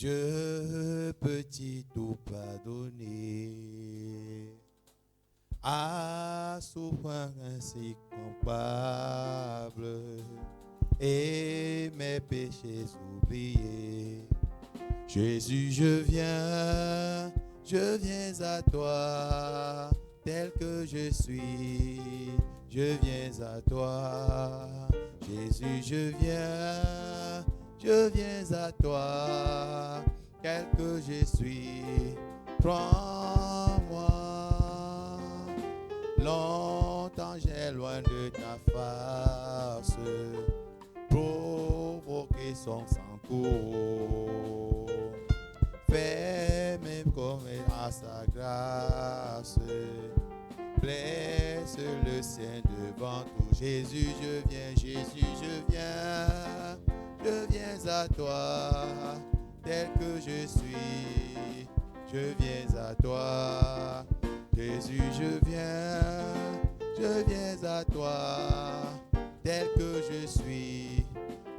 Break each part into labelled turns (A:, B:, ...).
A: Dieu peut-il tout pardonner à souffrance ainsi coupable et mes péchés oubliés. Jésus, je viens à toi, tel que je suis, je viens à toi. Jésus, je viens à toi, tel que je suis, prends-moi. Longtemps j'ai loin de ta face, provoqué son sang-cour. Fais-moi comme à sa grâce, blesse le Seigneur devant tout. Jésus, je viens à toi, tel que je suis, je viens à toi. Jésus, je viens à toi, tel que je suis,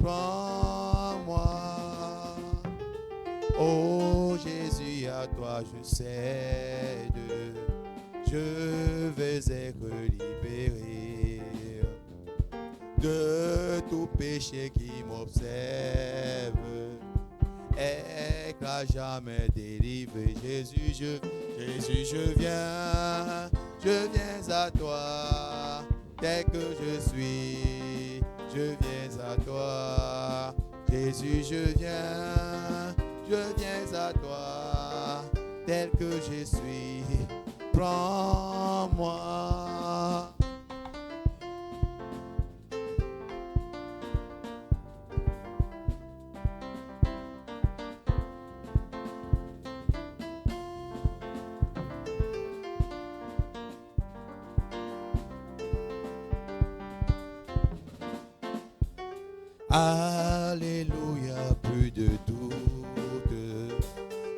A: prends-moi. Oh Jésus, à toi je cède, je vais être libéré de tout péché qui m'observe et qu'à jamais délivré. Jésus, je viens à toi, tel que je suis, je viens à toi. Jésus, je viens à toi, tel que je suis, prends-moi. Alléluia, plus de doute,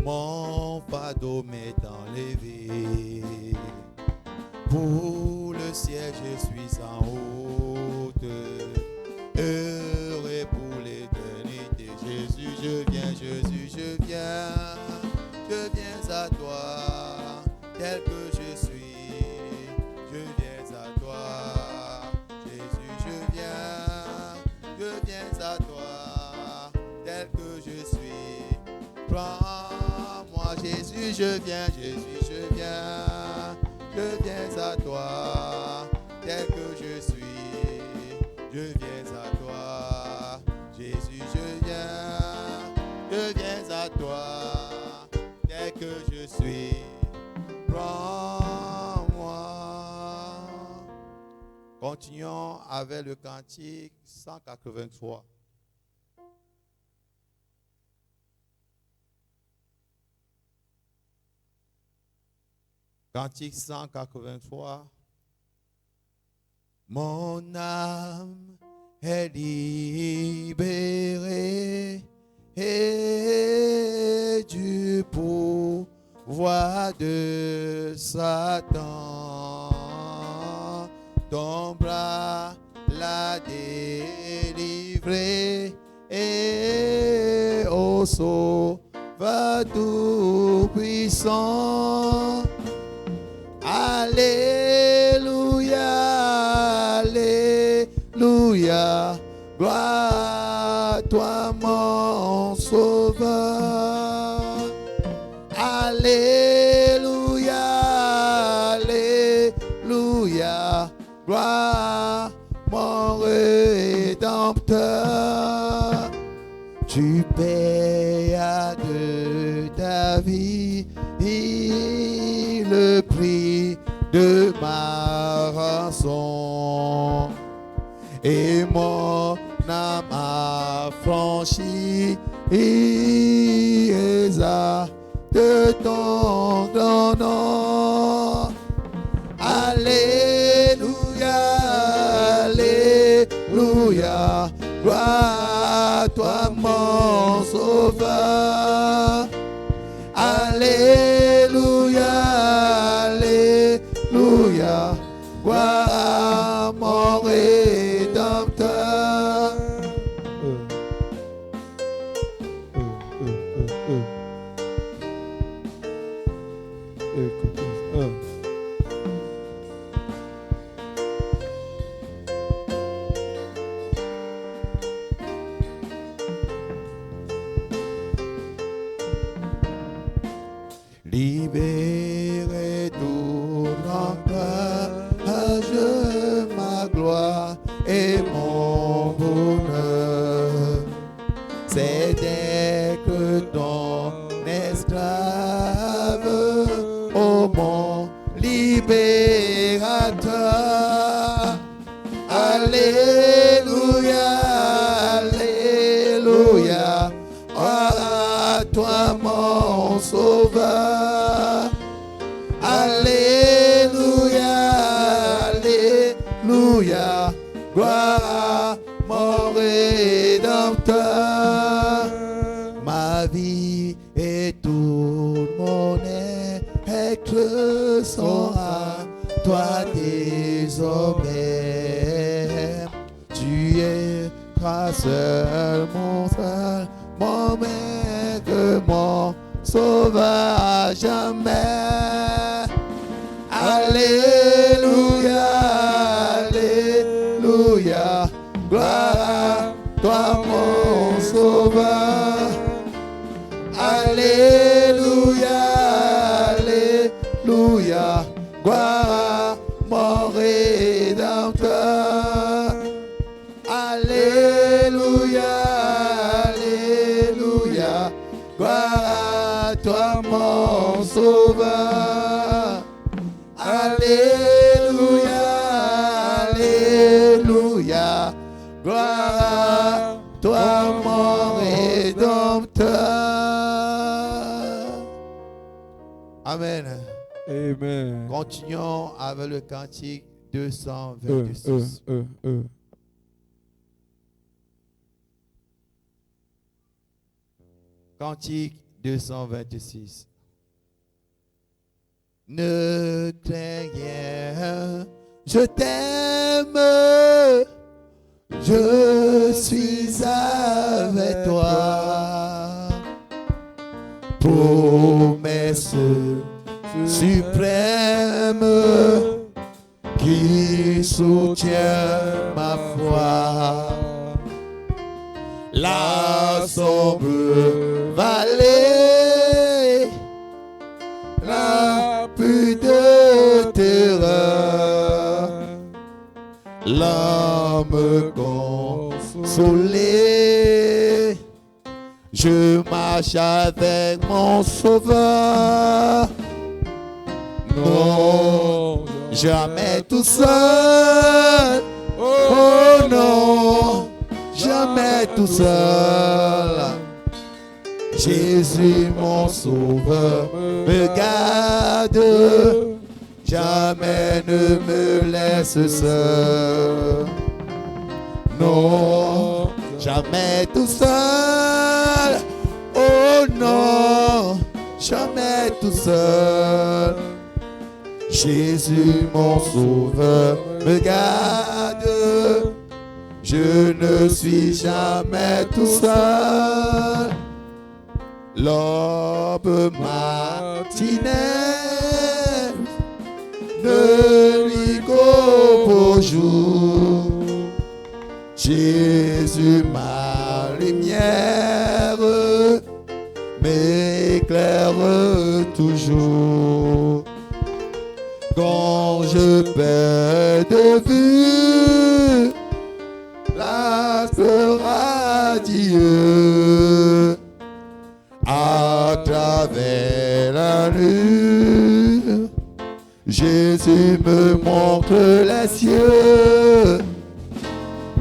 A: mon fardeau m'est enlevé. Pour le ciel, je suis en route, heureux pour l'éternité. Jésus, je viens à toi, tel que je suis, je viens à toi. Jésus, je viens à toi, tel que je suis, prends-moi. Jésus, je viens à toi, tel que je suis, je viens à toi. Jésus, je viens à toi, tel que je suis, prends-moi. Continuons avec le cantique 183. Cantique 183. Mon âme est libérée et du pouvoir de Satan. Ton bras l'a délivré et au Sauveur tout-puissant. Alléluia, alléluia, gloire à toi mon Sauveur. Alléluia, alléluia, gloire à mon Rédempteur. Tu payas de ta vie le prix de ma rançon, et mon âme a franchi de ton grand nom. Alléluia, alléluia, gloire à toi mon Sauveur. Alléluia, alléluia, gloire à mon Rédempteur. libéré tout l'engage, ma gloire et mon bonheur. C'est dès que ton esclave, ô mon libérateur. Alléluia, Alléluia, à toi mon sauveur. Alléluia, Alléluia, gloire à mon rédempteur. Ma vie et tout mon être sont à toi désormais. Tu es toi seul, mon maître, mon sauveur à jamais. Alléluia, Alléluia, gloire à toi mon sauveur. Alléluia, Alléluia, gloire à mon rédempteur. Alléluia, Alléluia, gloire à toi mon sauveur. Alléluia, Alléluia, gloire à toi mon rédempteur. Amen.
B: Amen.
A: Continuons avec le cantique 226. Cantique 226. Ne crains rien, je t'aime, je suis avec toi. Promesse suprême qui soutient ma foi. La sombre vallée, la pluie de terreur, l'âme consolée, je marche avec mon sauveur. Non, jamais tout seul, oh non, jamais tout seul. Jésus mon sauveur me garde, jamais ne me laisse seul. Non, jamais tout seul, oh non, jamais tout seul. Jésus mon sauveur me garde, je ne suis jamais tout seul. L'aube matinée ne lui qu'au jour. Jésus ma lumière m'éclaire toujours. Quand je perds de vue l'astre radieux, à travers la nuit, Jésus me montre les cieux.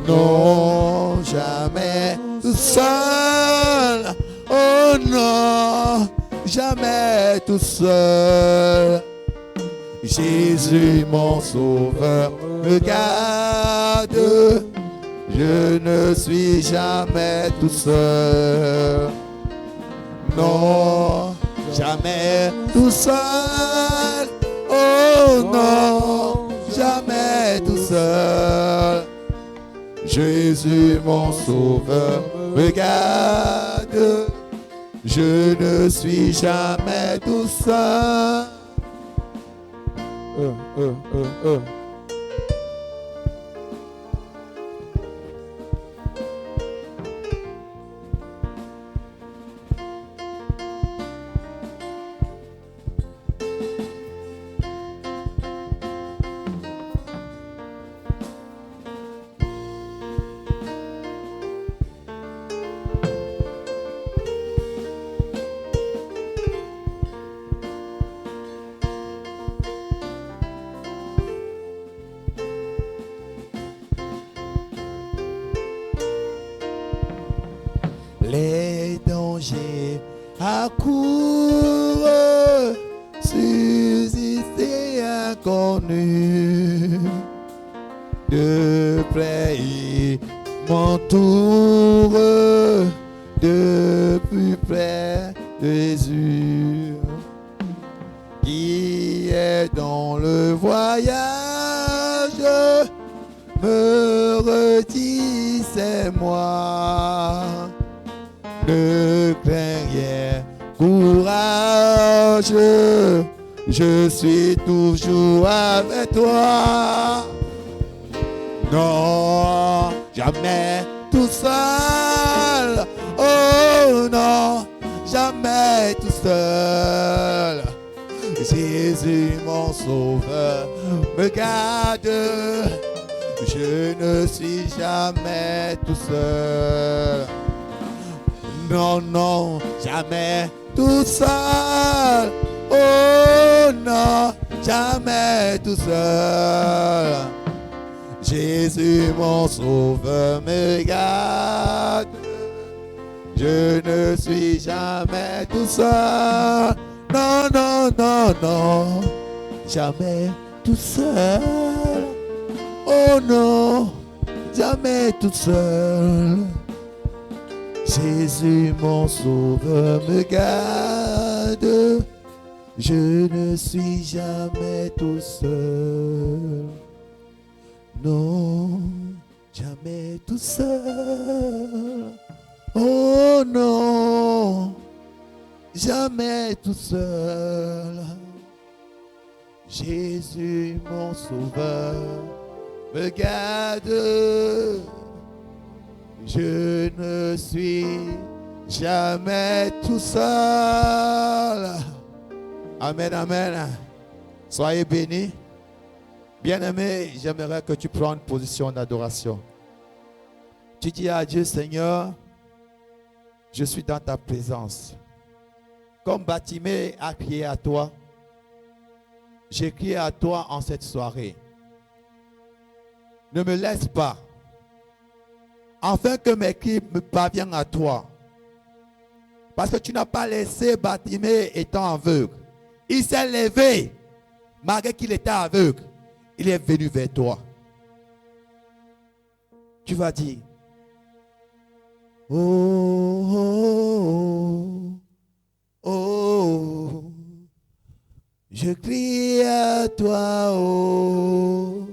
A: Non, jamais tout seul, oh non, jamais tout seul. Jésus mon sauveur me garde, je ne suis jamais tout seul. Non, jamais tout seul, oh non, jamais tout seul. Jésus mon sauveur me garde, je ne suis jamais tout seul. accourt, suscité inconnu, de près il m'entoure, de plus près Jésus, qui est dans le voyage, me redit c'est moi. Ne crains rien, courage, je suis toujours avec toi. Non, jamais tout seul. Oh non, jamais tout seul. Jésus mon sauveur me garde. Je ne suis jamais tout seul. Non, non, jamais tout seul. Oh non, jamais tout seul. Jésus mon sauveur me garde. Je ne suis jamais tout seul. Non, non, non, non, jamais tout seul. Oh non, jamais tout seul. Jésus mon sauveur me garde. Je ne suis jamais tout seul. Non, jamais tout seul. Oh non, jamais tout seul. Jésus mon sauveur me garde. Je ne suis jamais tout seul. Amen, amen. Soyez bénis. Bien-aimé, j'aimerais que tu prennes position d'adoration. Tu dis à Dieu, Seigneur, je suis dans ta présence. Comme Bartimée a crié à toi, j'ai crié à toi en cette soirée. Ne me laisse pas, afin que mes cris me parviennent à toi. Parce que tu n'as pas laissé Bartimée étant aveugle. Il s'est levé, malgré qu'il était aveugle. Il est venu vers toi. Tu vas dire, oh, oh, oh, je crie à toi, oh,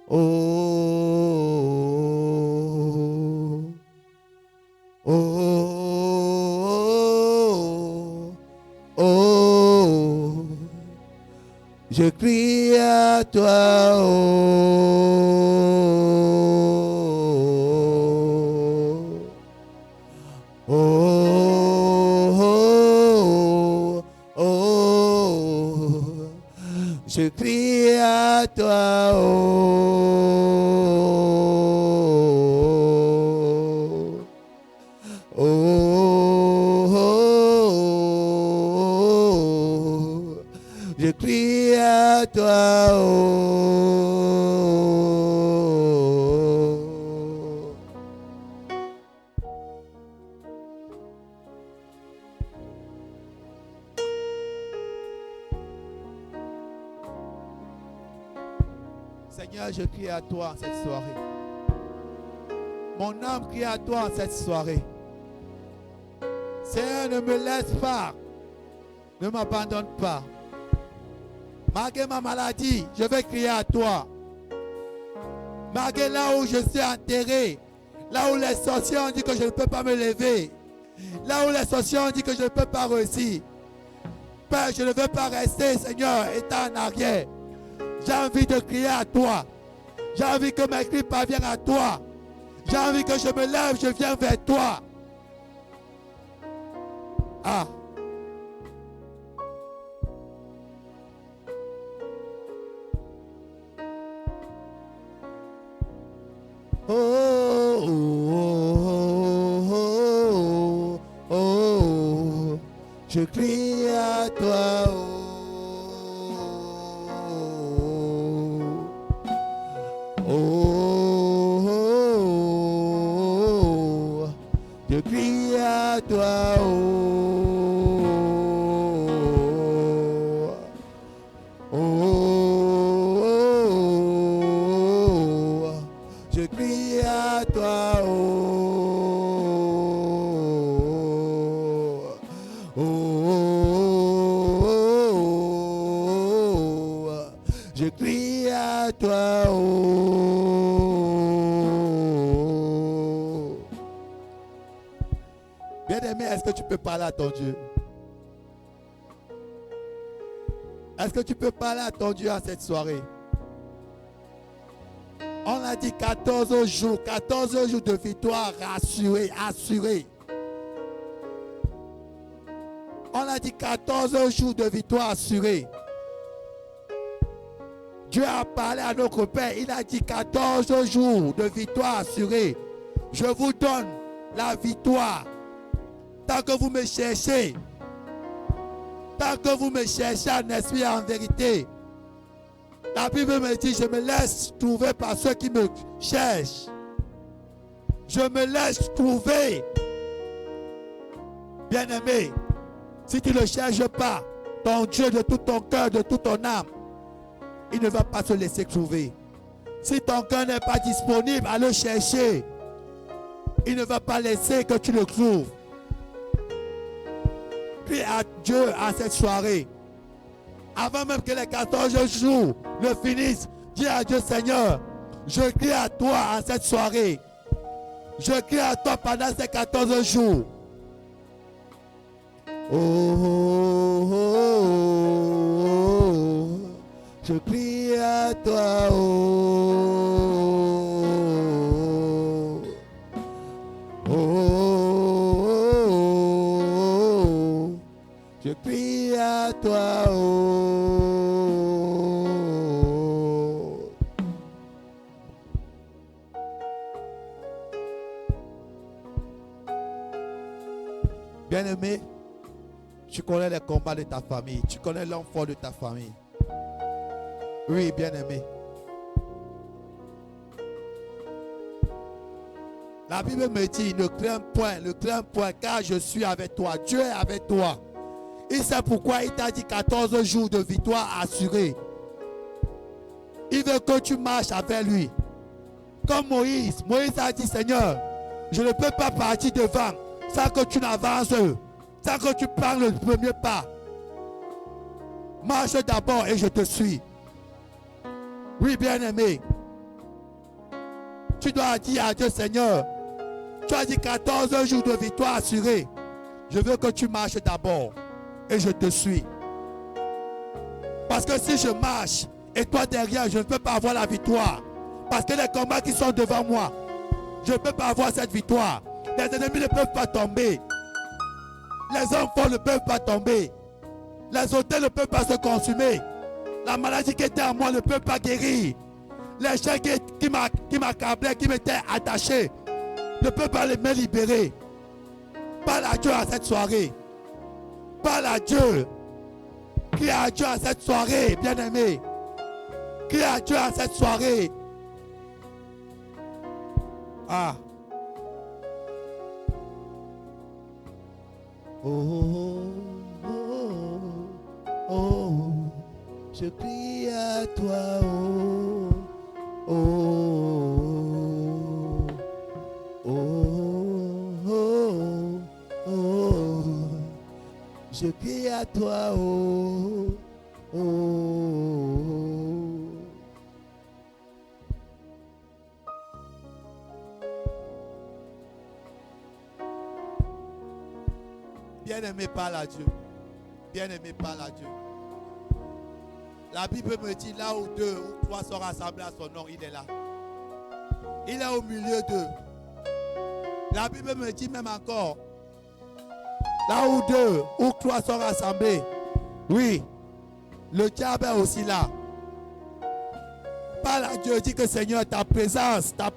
A: oh, oh, oh, oh, je crie à toi, oh, oh, oh, oh, je crie à toi, oh, oh, je crie à toi, oh. Seigneur, je crie à toi en cette soirée. Mon âme crie à toi en cette soirée. Seigneur, ne me laisse pas. Ne m'abandonne pas. Malgré ma maladie, je vais crier à toi. Malgré là où je suis enterré, là où les sorciers ont dit que je ne peux pas me lever, là où les sorciers ont dit que je ne peux pas réussir. Père, je ne veux pas rester, Seigneur, étant en arrière. J'ai envie de crier à toi. J'ai envie que mes cris parviennent à toi. J'ai envie que je me lève, je viens vers toi. Ah. Oh, oh, oh, oh, oh, je crie à toi, oh, oh, oh, je crie à toi, oh. Je crie à toi, oh. Bien-aimé, est-ce que tu peux parler à ton Dieu? Est-ce que tu peux parler à ton Dieu en cette soirée? On a dit 14 jours de victoire assurée, assurée. On a dit 14 jours de victoire assurée. Dieu a parlé à notre Père, il a dit 14 jours de victoire assurée. Je vous donne la victoire. Tant que vous me cherchez, en esprit et en vérité. La Bible me dit, je me laisse trouver par ceux qui me cherchent. Je me laisse trouver. Bien-aimé, si tu ne cherches pas ton Dieu de tout ton cœur, de toute ton âme, il ne va pas se laisser trouver. Si ton cœur n'est pas disponible à le chercher, il ne va pas laisser que tu le trouves. Prie à Dieu à cette soirée. Avant même que les 14 jours ne finissent, dis à Dieu, Seigneur, je crie à toi en cette soirée. Je crie à toi pendant ces 14 jours. Oh, oh, oh, oh. Je crie à toi, oh, oh, oh. Je crie à toi, oh. Bien-aimé, tu connais les combats de ta famille, tu connais l'enfant de ta famille. Oui, bien-aimé. La Bible me dit, ne crains point, car je suis avec toi. Dieu est avec toi. Il sait pourquoi il t'a dit 14 jours de victoire assurée. Il veut que tu marches avec lui. Comme Moïse. Moïse a dit, Seigneur, je ne peux pas partir devant sans que tu n'avances, sans que tu prends le premier pas. Marche d'abord et je te suis. Oui, bien-aimé. Tu dois dire à Dieu, Seigneur, tu as dit 14 jours de victoire assurée. Je veux que tu marches d'abord et je te suis. Parce que si je marche et toi derrière, je ne peux pas avoir la victoire. Parce que les combats qui sont devant moi, je ne peux pas avoir cette victoire. Les ennemis ne peuvent pas tomber. Les enfants ne peuvent pas tomber. Les hôtels ne peuvent pas se consumer. La maladie qui était en moi ne peut pas guérir. Les chiens qui m'accablaient, qui m'étaient attachés, ne peuvent pas me libérer. Parle à Dieu à cette soirée. Parle à Dieu. Crie à Dieu à cette soirée, bien-aimé. Crie à Dieu à cette soirée. Ah. Oh, oh, oh, oh. Je crie à toi, oh, oh, oh, oh, oh, oh. Je crie à toi, oh, oh, oh. Bien-aimé, parle à Dieu. Bien-aimé, parle à Dieu. La Bible me dit, là où 2 ou 3 sont rassemblés à son nom, il est là. Il est au milieu d'eux. La Bible me dit même encore, là où 2 ou 3 sont rassemblés, oui, le diable est aussi là. Parle à Dieu, dis que Seigneur, ta présence à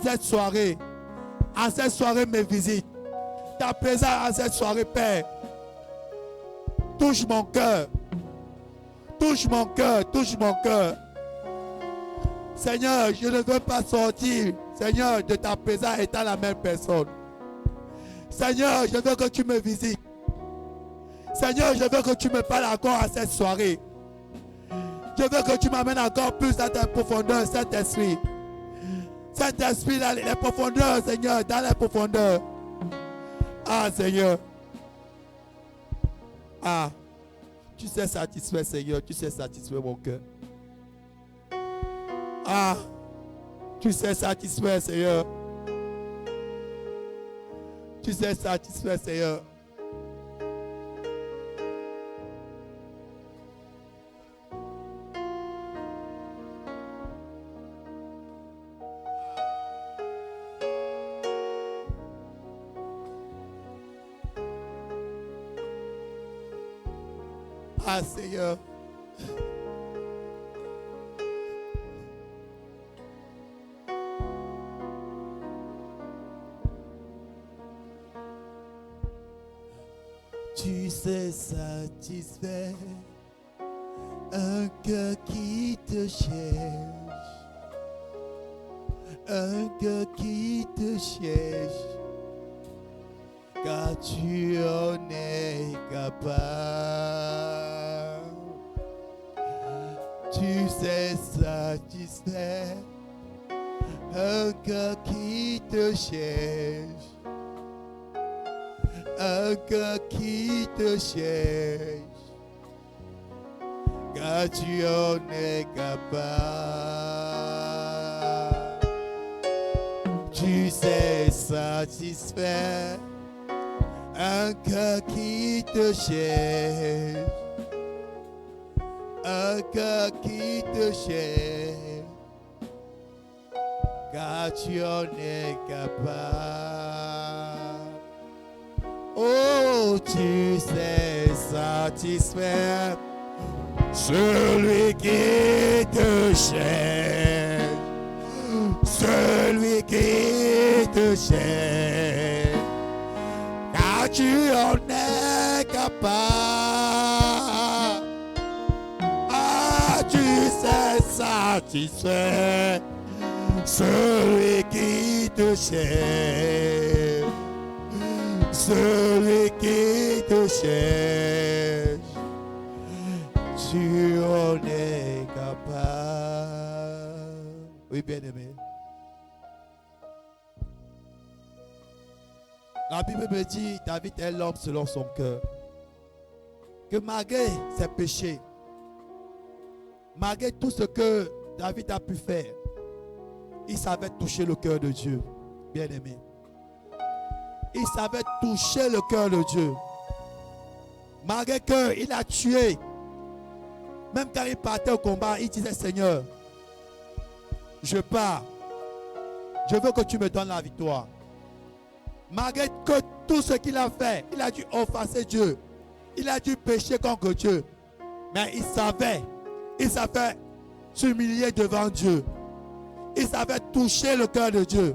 A: cette soirée me visite. Ta présence à cette soirée, Père, touche mon cœur. Touche mon cœur, touche mon cœur. Seigneur, je ne veux pas sortir, Seigneur, de ta présence étant la même personne. Seigneur, je veux que tu me visites. Seigneur, je veux que tu me parles encore à cette soirée. Je veux que tu m'amènes encore plus dans ta profondeur, Saint-Esprit. Saint-Esprit, dans les profondeurs, Seigneur, dans les profondeurs. Ah, Seigneur. Ah. Tu sais satisfaire, Seigneur. Tu sais satisfaire mon cœur. Ah, tu sais satisfaire, Seigneur. Tu sais satisfaire, Seigneur. Ah, Seigneur. Tu sais satisfaire un cœur qui te cherche, un cœur qui te cherche, car tu en es capable. Tu sais satisfaire un cœur qui te cherche, un cœur qui te cherche, car tu en es capable. Tu sais satisfaire un cœur qui te cherche, un cœur qui te cherche, car tu en es capable. Oh, tu sais satisfaire celui qui te cherche, celui qui te cherche, car tu en es capable. Ah, tu sais satisfaire celui qui te cherche, celui qui te cherche, tu en es capable. Oui, bien-aimé. La Bible me dit, David est l'homme selon son cœur. Que malgré ses péchés, malgré tout ce que David a pu faire, il savait toucher le cœur de Dieu. Bien-aimé. Il savait toucher le cœur de Dieu. Malgré qu'il a tué, même quand il partait au combat, il disait, Seigneur, je pars. Je veux que tu me donnes la victoire. Malgré que tout ce qu'il a fait, il a dû offenser Dieu. Il a dû pécher contre Dieu. Mais il savait s'humilier devant Dieu. Il savait toucher le cœur de Dieu.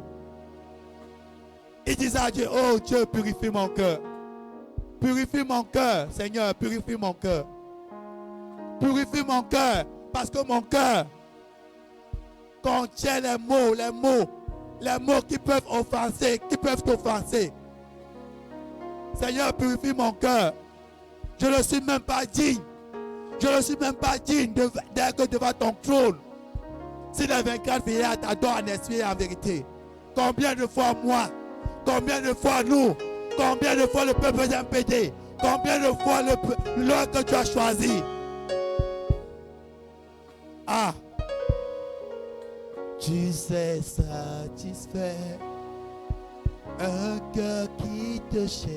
A: Il disait à Dieu, oh Dieu, purifie mon cœur. Purifie mon cœur, Seigneur, purifie mon cœur. Purifie mon cœur, parce que mon cœur contient les mots qui peuvent offenser, qui peuvent t'offenser. Seigneur, purifie mon cœur. Je ne suis même pas digne. Je ne suis même pas digne d'être devant ton trône. Si les 24 filiales t'adorent en esprit et en vérité, combien de fois moi, combien de fois nous, combien de fois le peuple d'MPD, combien de fois l'heure que tu as choisi. Ah, tu sais satisfaire un cœur qui te cherche,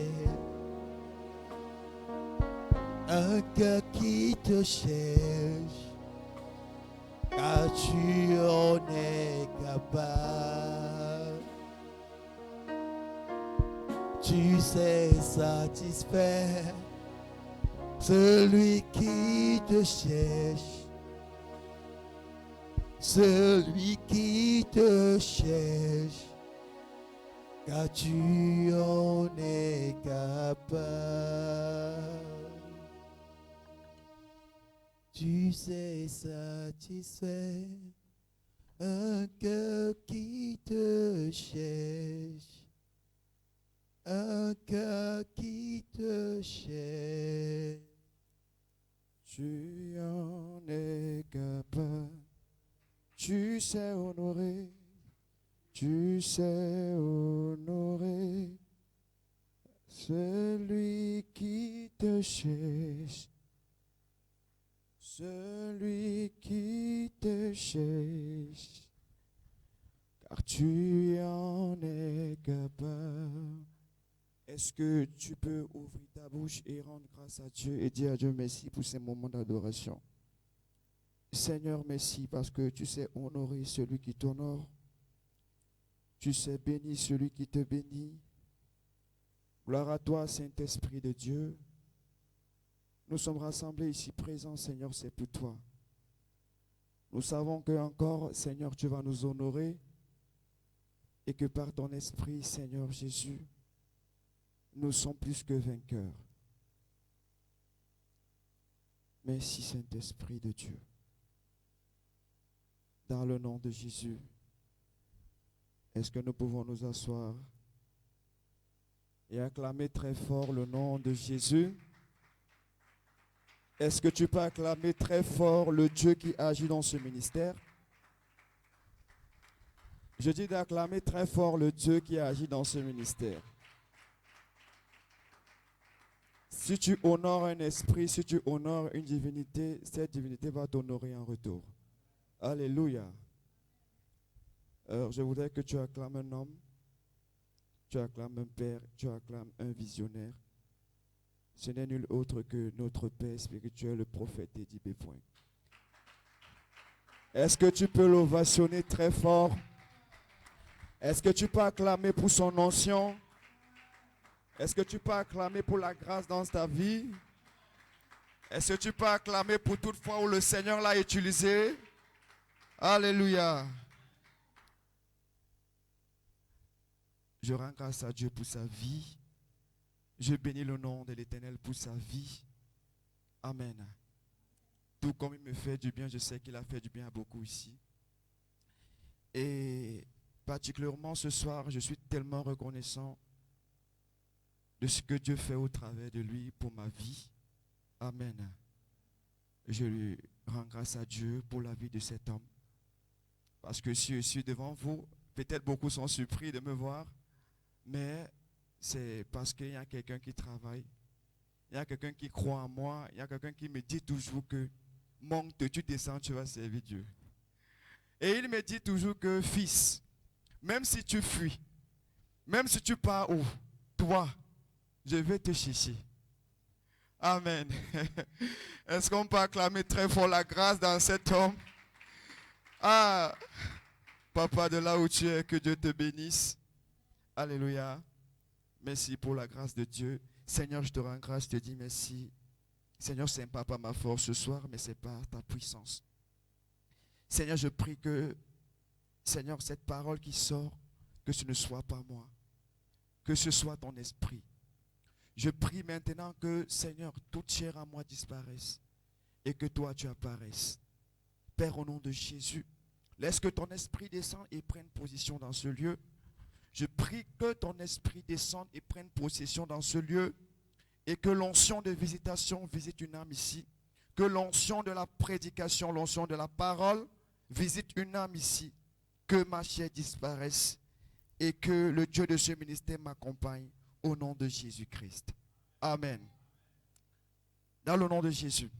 A: un cœur qui te cherche, car tu en es capable. Tu sais satisfaire celui qui te cherche, celui qui te cherche, car tu en es capable. Tu sais satisfaire un cœur qui te cherche, un cœur qui te cherche.
B: Tu en es capable. Tu sais honorer, tu sais honorer celui qui te cherche, celui qui te cherche, car tu en es capable. Est-ce que tu peux ouvrir ta bouche et rendre grâce à Dieu et dire à Dieu merci pour ces moments d'adoration? Seigneur, merci parce que tu sais honorer celui qui t'honore. Tu sais bénir celui qui te bénit. Gloire à toi, Saint-Esprit de Dieu. Nous sommes rassemblés ici présents, Seigneur, c'est pour toi. Nous savons que encore, Seigneur, tu vas nous honorer et que par ton esprit, Seigneur Jésus, nous sommes plus que vainqueurs. Merci, Saint-Esprit de Dieu. Dans le nom de Jésus, est-ce que nous pouvons nous asseoir et acclamer très fort le nom de Jésus? Est-ce que tu peux acclamer très fort le Dieu qui agit dans ce ministère? Je dis d'acclamer très fort le Dieu qui agit dans ce ministère. Si tu honores un esprit, si tu honores une divinité, cette divinité va t'honorer en retour. Alléluia. Alors, je voudrais que tu acclames un homme, tu acclames un père, tu acclames un visionnaire. Ce n'est nul autre que notre Père spirituel, le prophète Eddie Bépoint. Est-ce que tu peux l'ovationner très fort? Est-ce que tu peux acclamer pour son onction? Est-ce que tu peux acclamer pour la grâce dans ta vie? Est-ce que tu peux acclamer pour toute fois où le Seigneur l'a utilisé? Alléluia. Je rends grâce à Dieu pour sa vie. Je bénis le nom de l'Éternel pour sa vie. Amen. Tout comme il me fait du bien, je sais qu'il a fait du bien à beaucoup ici. Et particulièrement ce soir, je suis tellement reconnaissant de ce que Dieu fait au travers de lui pour ma vie. Amen. Je lui rends grâce à Dieu pour la vie de cet homme. Parce que si je suis devant vous, peut-être beaucoup sont surpris de me voir, mais c'est parce qu'il y a quelqu'un qui travaille, il y a quelqu'un qui croit en moi, il y a quelqu'un qui me dit toujours que monte, tu descends, tu vas servir Dieu. Et il me dit toujours que fils, même si tu fuis, même si tu pars où, toi, je vais te chercher. Amen. Est-ce qu'on peut acclamer très fort la grâce dans cet homme? Ah, papa, de là où tu es, que Dieu te bénisse. Alléluia. Merci pour la grâce de Dieu. Seigneur, je te rends grâce, je te dis merci. Seigneur, ce n'est pas par ma force ce soir, mais c'est par ta puissance. Seigneur, je prie que, Seigneur, cette parole qui sort, que ce ne soit pas moi, que ce soit ton esprit. Je prie maintenant que, Seigneur, toute chair à moi disparaisse et que toi tu apparaisses. Père, au nom de Jésus, laisse que ton esprit descende et prenne position dans ce lieu. Je prie que ton esprit descende et prenne possession dans ce lieu et que l'onction de visitation visite une âme ici. Que l'onction de la prédication, l'onction de la parole visite une âme ici. Que ma chair disparaisse et que le Dieu de ce ministère m'accompagne au nom de Jésus-Christ. Amen. Dans le nom de Jésus.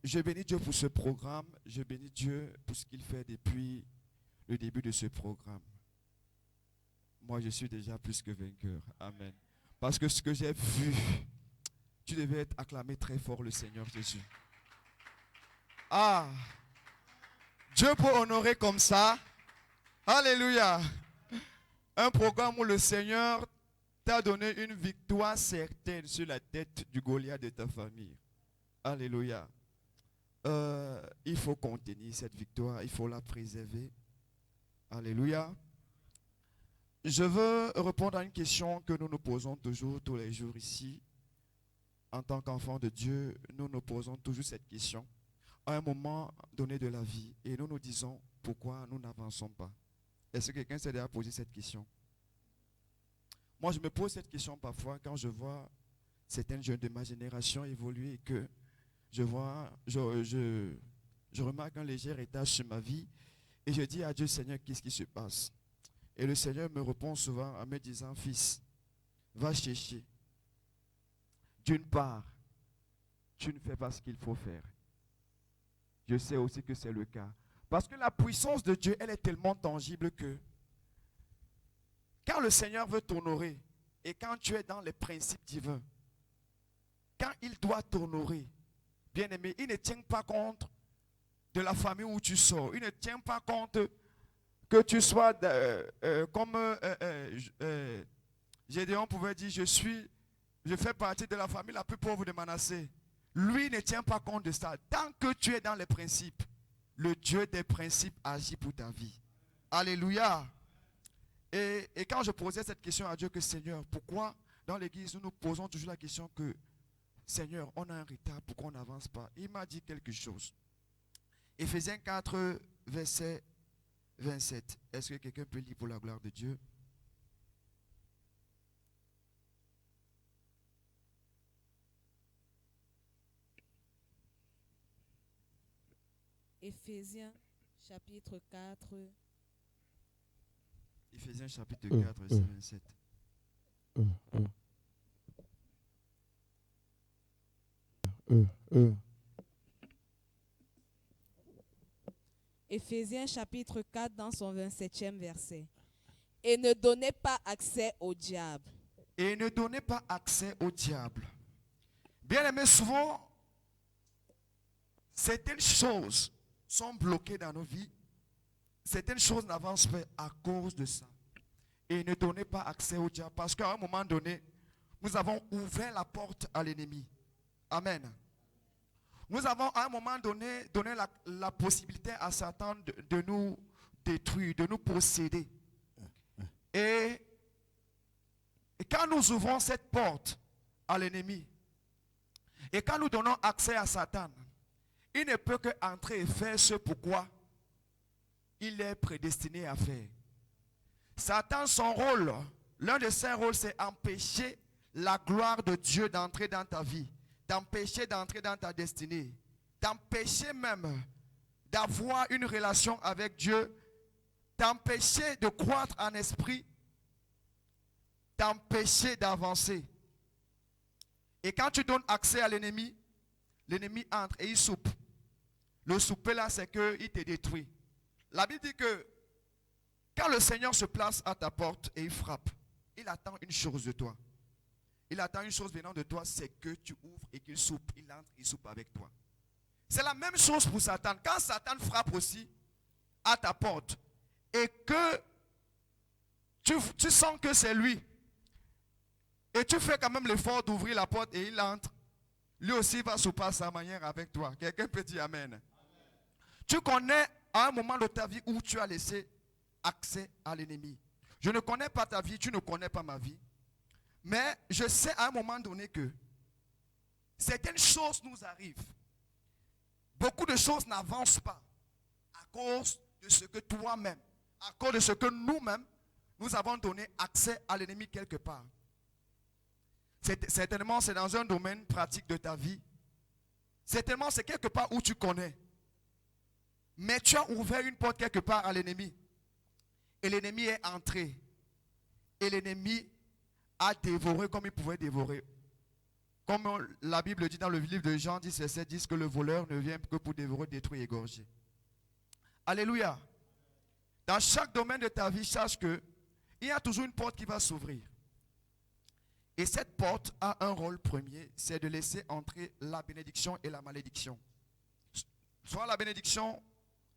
B: Je bénis Dieu pour ce programme. Je bénis Dieu pour ce qu'il fait depuis le début de ce programme. Moi, je suis déjà plus que vainqueur. Amen. Parce que ce que j'ai vu, tu devais être acclamé très fort le Seigneur Jésus. Ah, Dieu peut honorer comme ça. Alléluia. Un programme où le Seigneur t'a donné une victoire certaine sur la tête du Goliath de ta famille. Alléluia. Il faut contenir cette victoire, il faut la préserver. Alléluia. Je veux répondre à une question que nous nous posons toujours tous les jours ici. En tant qu'enfants de Dieu, nous nous posons toujours cette question à un moment donné de la vie et nous nous disons pourquoi nous n'avançons pas. Est-ce que quelqu'un s'est déjà posé cette question? Moi, je me pose cette question parfois quand je vois certains jeunes de ma génération évoluer et que je remarque un léger étage sur ma vie et je dis à Dieu, Seigneur, qu'est-ce qui se passe? Et le Seigneur me répond souvent en me disant, fils, va chercher. D'une part, tu ne fais pas ce qu'il faut faire. Je sais aussi que c'est le cas. Parce que la puissance de Dieu, elle est tellement tangible que quand le Seigneur veut t'honorer et quand tu es dans les principes divins, quand il doit t'honorer, bien aimé, il ne tient pas compte de la famille où tu sors. Il ne tient pas compte que tu sois comme Gédéon pouvait dire, je fais partie de la famille la plus pauvre de Manassé. Lui ne tient pas compte de ça. Tant que tu es dans les principes, le Dieu des principes agit pour ta vie. Alléluia. Et quand je posais cette question à Dieu, que Seigneur, pourquoi dans l'église nous nous posons toujours la question que Seigneur, on a un retard, pourquoi on n'avance pas? Il m'a dit quelque chose. Éphésiens 4, verset 27. Est-ce que quelqu'un peut lire pour la gloire de Dieu?
C: Éphésiens chapitre 4.
B: Éphésiens chapitre 4, verset 27.
C: Éphésiens chapitre 4 dans son 27e verset. Et ne donnez pas accès au diable.
B: Et ne donnez pas accès au diable. Bien aimé, souvent, certaines choses sont bloquées dans nos vies. Certaines choses n'avancent pas à cause de ça. Et ne donnez pas accès au diable. Parce qu'à un moment donné, nous avons ouvert la porte à l'ennemi. Amen. Nous avons à un moment donné donné la possibilité à Satan de nous détruire, de nous posséder. Et quand nous ouvrons cette porte à l'ennemi, et quand nous donnons accès à Satan, il ne peut que entrer et faire ce pourquoi il est prédestiné à faire. Satan, son rôle, l'un de ses rôles, c'est empêcher la gloire de Dieu d'entrer dans ta vie, t'empêcher d'entrer dans ta destinée, t'empêcher même d'avoir une relation avec Dieu, t'empêcher de croître en esprit, t'empêcher d'avancer. Et quand tu donnes accès à l'ennemi, l'ennemi entre et il soupe. Le souper là, c'est qu'il te détruit. La Bible dit que quand le Seigneur se place à ta porte et il frappe, il attend une chose de toi. Il attend une chose venant de toi, c'est que tu ouvres et qu'il soupe. Il entre, il soupe avec toi. C'est la même chose pour Satan. Quand Satan frappe aussi à ta porte et que tu sens que c'est lui et tu fais quand même l'effort d'ouvrir la porte et il entre, lui aussi va souper à sa manière avec toi. Quelqu'un peut dire Amen. Amen. Tu connais à un moment de ta vie où tu as laissé accès à l'ennemi. Je ne connais pas ta vie, tu ne connais pas ma vie. Mais je sais à un moment donné que certaines choses nous arrivent. Beaucoup de choses n'avancent pas à cause de ce que toi-même, à cause de ce que nous-mêmes, nous avons donné accès à l'ennemi quelque part. Certainement, c'est dans un domaine pratique de ta vie. Certainement, c'est quelque part où tu connais. Mais tu as ouvert une porte quelque part à l'ennemi. Et l'ennemi est entré. Et l'ennemi a dévoré comme il pouvait dévorer. Comme la Bible dit dans le livre de Jean 10, verset 10, que le voleur ne vient que pour dévorer, détruire et égorger. Alléluia. Dans chaque domaine de ta vie, sache que il y a toujours une porte qui va s'ouvrir. Et cette porte a un rôle premier, c'est de laisser entrer la bénédiction et la malédiction. Soit la bénédiction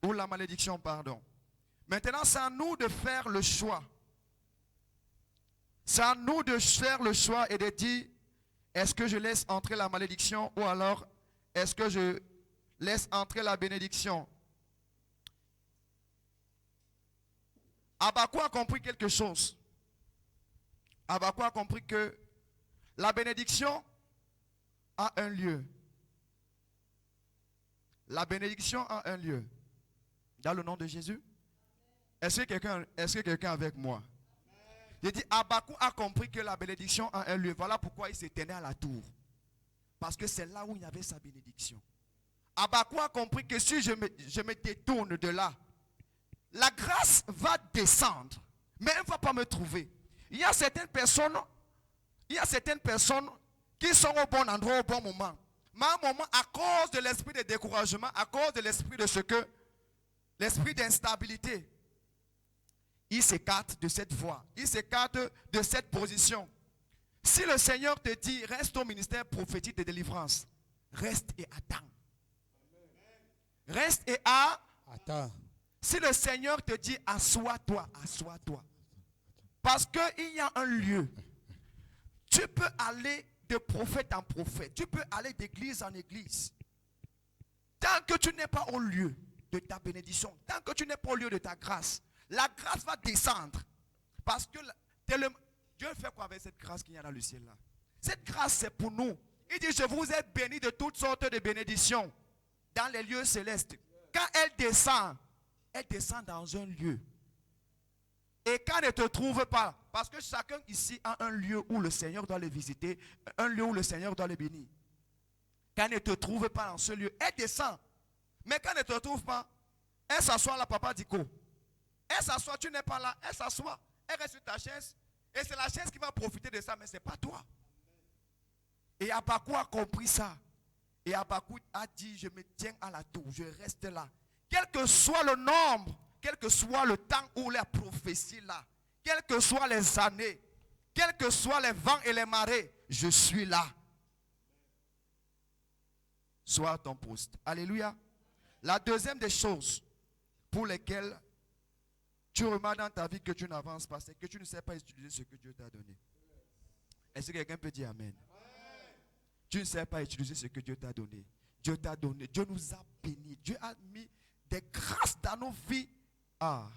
B: ou la malédiction, pardon. Maintenant, c'est à nous de faire le choix. C'est à nous de faire le choix et de dire, est-ce que je laisse entrer la malédiction ou alors est-ce que je laisse entrer la bénédiction? Habakkuk a compris quelque chose. Habakkuk a compris que la bénédiction a un lieu. La bénédiction a un lieu. Dans le nom de Jésus. Est-ce que quelqu'un est avec moi? J'ai dit, Habakkuk a compris que la bénédiction a un lieu. Voilà pourquoi il s'est tenu à la tour. Parce que c'est là où il y avait sa bénédiction. Habakkuk a compris que si je me détourne de là, la grâce va descendre, mais elle ne va pas me trouver. Il y a certaines personnes qui sont au bon endroit au bon moment. Mais à un moment, à cause de l'esprit de découragement, à cause de l'esprit de l'esprit d'instabilité, il s'écarte de cette voie, il s'écarte de cette position. Si le Seigneur te dit, reste au ministère prophétique de délivrance, reste et attends. Reste et
A: Attends.
B: Si le Seigneur te dit, assois-toi, assois-toi. Parce qu'il y a un lieu. Tu peux aller de prophète en prophète. Tu peux aller d'église en église. Tant que tu n'es pas au lieu de ta bénédiction, tant que tu n'es pas au lieu de ta grâce, la grâce va descendre. Parce que Dieu fait quoi avec cette grâce qu'il y a dans le ciel là? Cette grâce, c'est pour nous. Il dit, je vous ai bénis de toutes sortes de bénédictions dans les lieux célestes. Quand elle descend dans un lieu. Et quand elle ne te trouve pas, parce que chacun ici a un lieu où le Seigneur doit le visiter, un lieu où le Seigneur doit le bénir. Quand elle ne te trouve pas dans ce lieu, elle descend. Mais quand elle ne te trouve pas, elle s'assoit là, papa dit quoi? Elle s'assoit, tu n'es pas là, elle s'assoit, elle reste sur ta chaise. Et c'est la chaise qui va profiter de ça, mais ce n'est pas toi. Et Habakkuk a compris ça. Et Habakkuk a dit, je me tiens à la tour, je reste là. Quel que soit le nombre, quel que soit le temps où la prophétie là, quelles que soient les années, quels que soient les vents et les marées, je suis là. Sois à ton poste. Alléluia. La deuxième des choses pour lesquelles tu remarques dans ta vie que tu n'avances pas, c'est que tu ne sais pas utiliser ce que Dieu t'a donné. Est-ce que quelqu'un peut dire Amen? Tu ne sais pas utiliser ce que Dieu t'a donné. Dieu t'a donné. Dieu nous a bénis. Dieu a mis des grâces dans nos vies. Ah.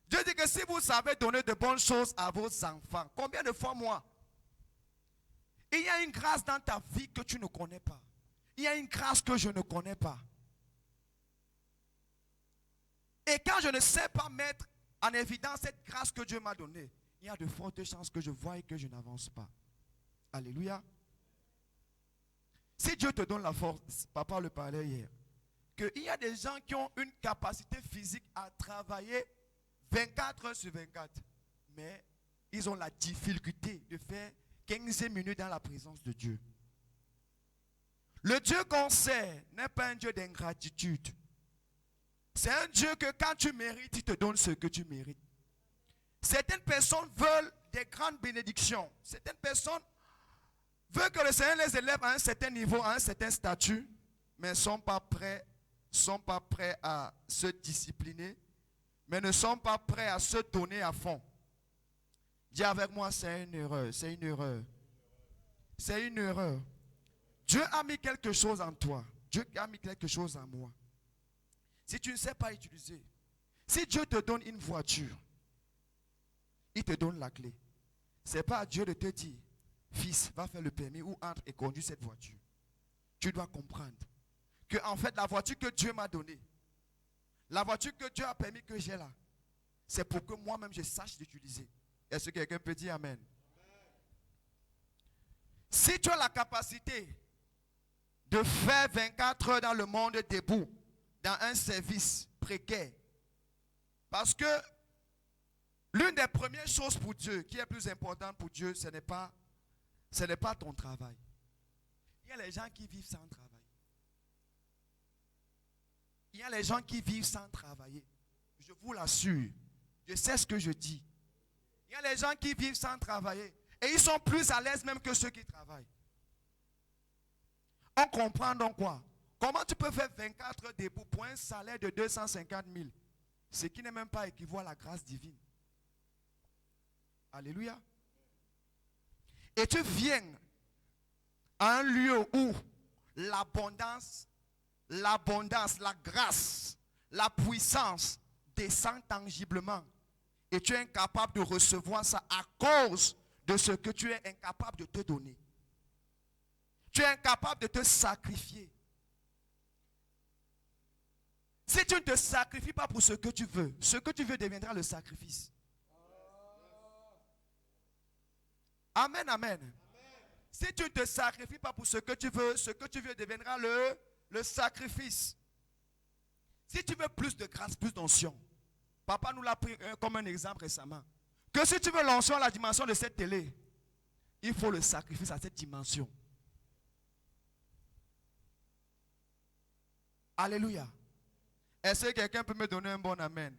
B: Dieu dit que si vous savez donner de bonnes choses à vos enfants, combien de fois moi? Il y a une grâce dans ta vie que tu ne connais pas. Il y a une grâce que je ne connais pas. Et quand je ne sais pas mettre en évidence cette grâce que Dieu m'a donnée, il y a de fortes chances que je voie et que je n'avance pas. Alléluia. Si Dieu te donne la force, papa le parlait hier, qu'il y a des gens qui ont une capacité physique à travailler 24 heures sur 24, mais ils ont la difficulté de faire 15 minutes dans la présence de Dieu. Le Dieu qu'on sait n'est pas un Dieu d'ingratitude. C'est un Dieu que quand tu mérites, il te donne ce que tu mérites. Certaines personnes veulent des grandes bénédictions. Certaines personnes veulent que le Seigneur les élève à un certain niveau, à un certain statut, mais ne sont pas prêts à se discipliner, mais ne sont pas prêts à se donner à fond. Dis avec moi, c'est une erreur, c'est une erreur. C'est une erreur. Dieu a mis quelque chose en toi. Dieu a mis quelque chose en moi. Si tu ne sais pas utiliser, si Dieu te donne une voiture, il te donne la clé. Ce n'est pas à Dieu de te dire, fils, va faire le permis ou entre et conduis cette voiture. Tu dois comprendre que en fait la voiture que Dieu m'a donnée, la voiture que Dieu a permis que j'ai là, c'est pour que moi-même je sache l'utiliser. Est-ce que quelqu'un peut dire Amen? Si tu as la capacité de faire 24 heures dans le monde debout, dans un service précaire, parce que l'une des premières choses pour Dieu, qui est plus importante pour Dieu, ce n'est pas ton travail. Il y a les gens qui vivent sans travail. Il y a les gens qui vivent sans travailler. Je vous l'assure. Je sais ce que je dis. Il y a les gens qui vivent sans travailler. Et ils sont plus à l'aise même que ceux qui travaillent. On comprend donc quoi? Comment tu peux faire 24 heures debout pour un salaire de 250 000? Ce qui n'est même pas équivaut à la grâce divine. Alléluia. Et tu viens à un lieu où l'abondance, la grâce, la puissance descend tangiblement. Et tu es incapable de recevoir ça à cause de ce que tu es incapable de te donner. Tu es incapable de te sacrifier. Si tu ne te sacrifies pas pour ce que tu veux deviendra le sacrifice. Amen, amen. Si tu ne te sacrifies pas pour ce que tu veux deviendra le sacrifice. Si tu veux plus de grâce, plus d'onction, papa nous l'a pris comme un exemple récemment. Que si tu veux l'onction à la dimension de cette télé, il faut le sacrifice à cette dimension. Alléluia. Est-ce que quelqu'un peut me donner un bon amen?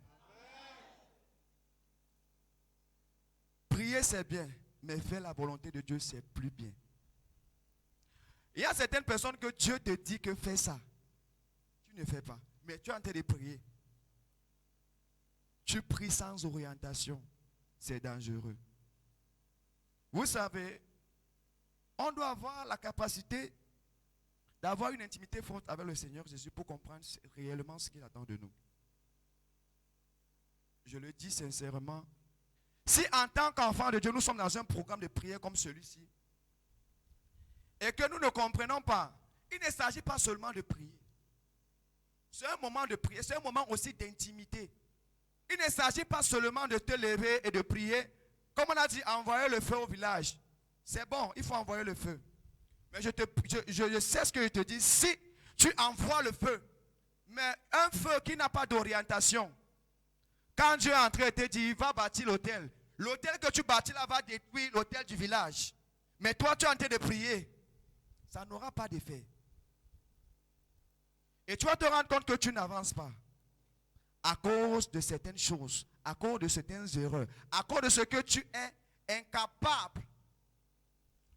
B: Prier, c'est bien, mais faire la volonté de Dieu, c'est plus bien. Il y a certaines personnes que Dieu te dit que fais ça. Tu ne fais pas, mais tu es en train de prier. Tu pries sans orientation. C'est dangereux. Vous savez, on doit avoir la capacité d'avoir une intimité forte avec le Seigneur Jésus pour comprendre réellement ce qu'il attend de nous. Je le dis sincèrement. Si en tant qu'enfant de Dieu, nous sommes dans un programme de prière comme celui-ci, et que nous ne comprenons pas, il ne s'agit pas seulement de prier. C'est un moment de prière, c'est un moment aussi d'intimité. Il ne s'agit pas seulement de te lever et de prier. Comme on a dit, envoyer le feu au village. C'est bon, il faut envoyer le feu. Mais je sais ce que je te dis. Si tu envoies le feu, mais un feu qui n'a pas d'orientation, quand Dieu est en train de te dire, va bâtir l'autel. L'autel que tu bâtis là va détruire l'autel du village. Mais toi, tu es en train de prier. Ça n'aura pas d'effet. Et tu vas te rendre compte que tu n'avances pas. À cause de certaines choses, à cause de certaines erreurs, à cause de ce que tu es incapable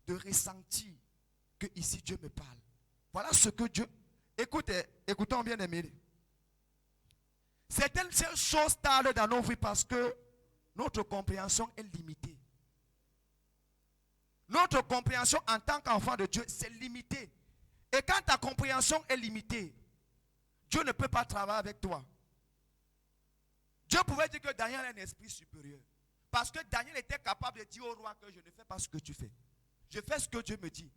B: de ressentir que ici Dieu me parle. Voilà ce que Dieu... Écoutons bien aimés. Certaines choses tardent dans nos vies parce que notre compréhension est limitée. Notre compréhension en tant qu'enfant de Dieu, c'est limité. Et quand ta compréhension est limitée, Dieu ne peut pas travailler avec toi. Dieu pouvait dire que Daniel est un esprit supérieur. Parce que Daniel était capable de dire au roi que je ne fais pas ce que tu fais. Je fais ce que Dieu me dit.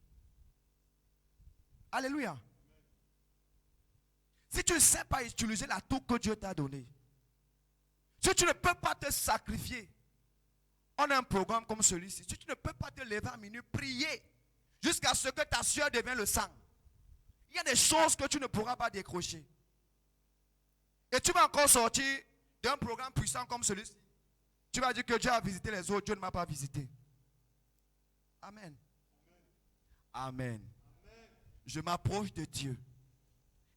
B: Alléluia. Si tu ne sais pas utiliser l'atout que Dieu t'a donné, si tu ne peux pas te sacrifier, on a un programme comme celui-ci. Si tu ne peux pas te lever à minuit, prier jusqu'à ce que ta sueur devienne le sang, il y a des choses que tu ne pourras pas décrocher. Et tu vas encore sortir d'un programme puissant comme celui-ci. Tu vas dire que Dieu a visité les autres, Dieu ne m'a pas visité. Amen. Amen. Je m'approche de Dieu.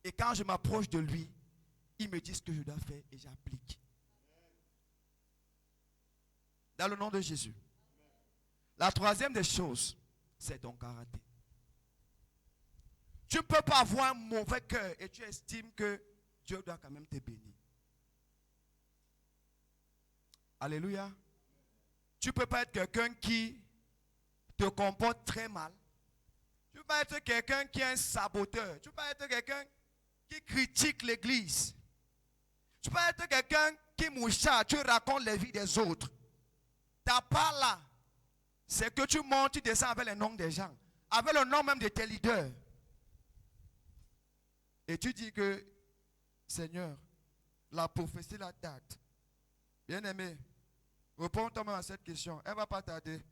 B: Et quand je m'approche de lui, il me dit ce que je dois faire et j'applique. Dans le nom de Jésus. La troisième des choses, c'est ton caractère. Tu ne peux pas avoir un mauvais cœur et tu estimes que Dieu doit quand même te bénir. Alléluia. Tu ne peux pas être quelqu'un qui te comporte très mal. Tu ne peux pas être quelqu'un qui est un saboteur. Tu ne peux pas être quelqu'un qui critique l'église. Tu peux pas être quelqu'un qui mouchard, tu racontes les vies des autres. Ta part là, c'est que tu montes, tu descends avec les noms des gens, avec le nom même de tes leaders. Et tu dis que, Seigneur, la prophétie la date. Bien-aimé, réponds-toi même à cette question. Elle ne va pas tarder.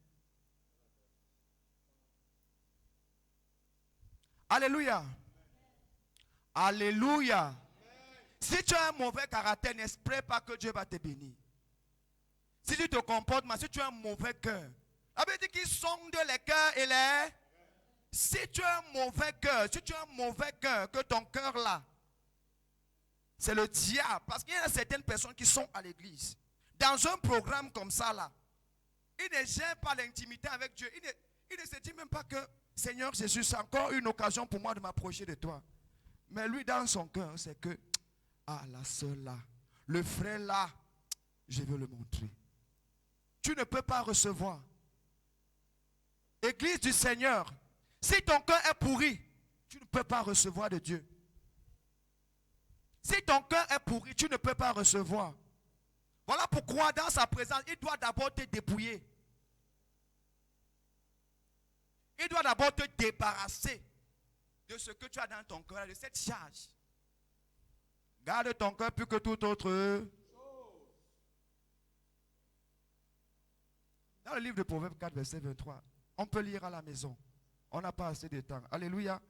B: Alléluia. Alléluia. Si tu as un mauvais caractère, n'espère pas que Dieu va te bénir. Si tu te comportes mal, si tu as un mauvais cœur, ça veut dire qu'il sonde les cœurs et les... Si tu as un mauvais cœur, si tu as un mauvais cœur, que ton cœur là, c'est le diable. Parce qu'il y a certaines personnes qui sont à l'église. Dans un programme comme ça là, ils ne gèrent pas l'intimité avec Dieu. Il ne se dit même pas que, Seigneur Jésus, c'est encore une occasion pour moi de m'approcher de toi. Mais lui, dans son cœur, c'est que, ah, la sœur là, le frère là, je veux le montrer. Tu ne peux pas recevoir. Église du Seigneur, si ton cœur est pourri, tu ne peux pas recevoir de Dieu. Si ton cœur est pourri, tu ne peux pas recevoir. Voilà pourquoi dans sa présence, il doit d'abord te dépouiller. Il doit d'abord te débarrasser de ce que tu as dans ton cœur, de cette charge. Garde ton cœur plus que tout autre chose. Dans le livre de Proverbes 4, verset 23, on peut lire à la maison. On n'a pas assez de temps. Alléluia.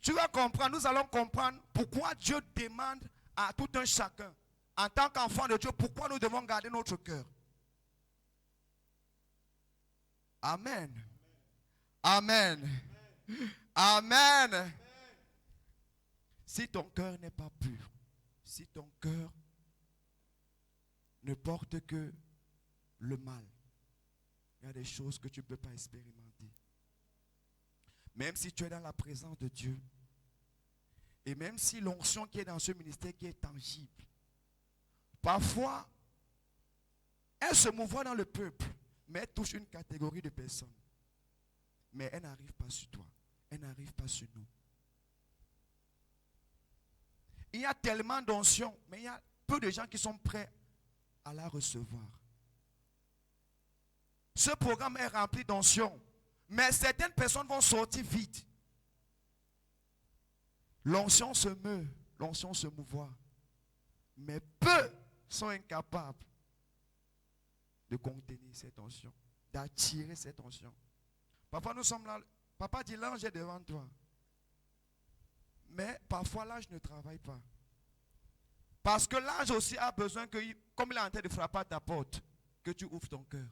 B: Tu vas comprendre, nous allons comprendre pourquoi Dieu demande à tout un chacun, en tant qu'enfant de Dieu, pourquoi nous devons garder notre cœur. Amen. Amen. Amen. Si ton cœur n'est pas pur, si ton cœur ne porte que le mal, il y a des choses que tu ne peux pas expérimenter. Même si tu es dans la présence de Dieu, et même si l'onction qui est dans ce ministère qui est tangible, parfois, elle se mouvoit dans le peuple, mais elle touche une catégorie de personnes. Mais elle n'arrive pas sur toi, elle n'arrive pas sur nous. Il y a tellement d'onction, mais il y a peu de gens qui sont prêts à la recevoir. Ce programme est rempli d'onction, mais certaines personnes vont sortir vite. L'onction se meut, l'onction se mouvoit, mais peu sont incapables de contenir cette onction, d'attirer cette onction. Parfois nous sommes là, papa dit l'ange est devant toi. Mais parfois l'ange ne travaille pas. Parce que l'ange aussi a besoin que, comme il est en train de frapper à ta porte, que tu ouvres ton cœur.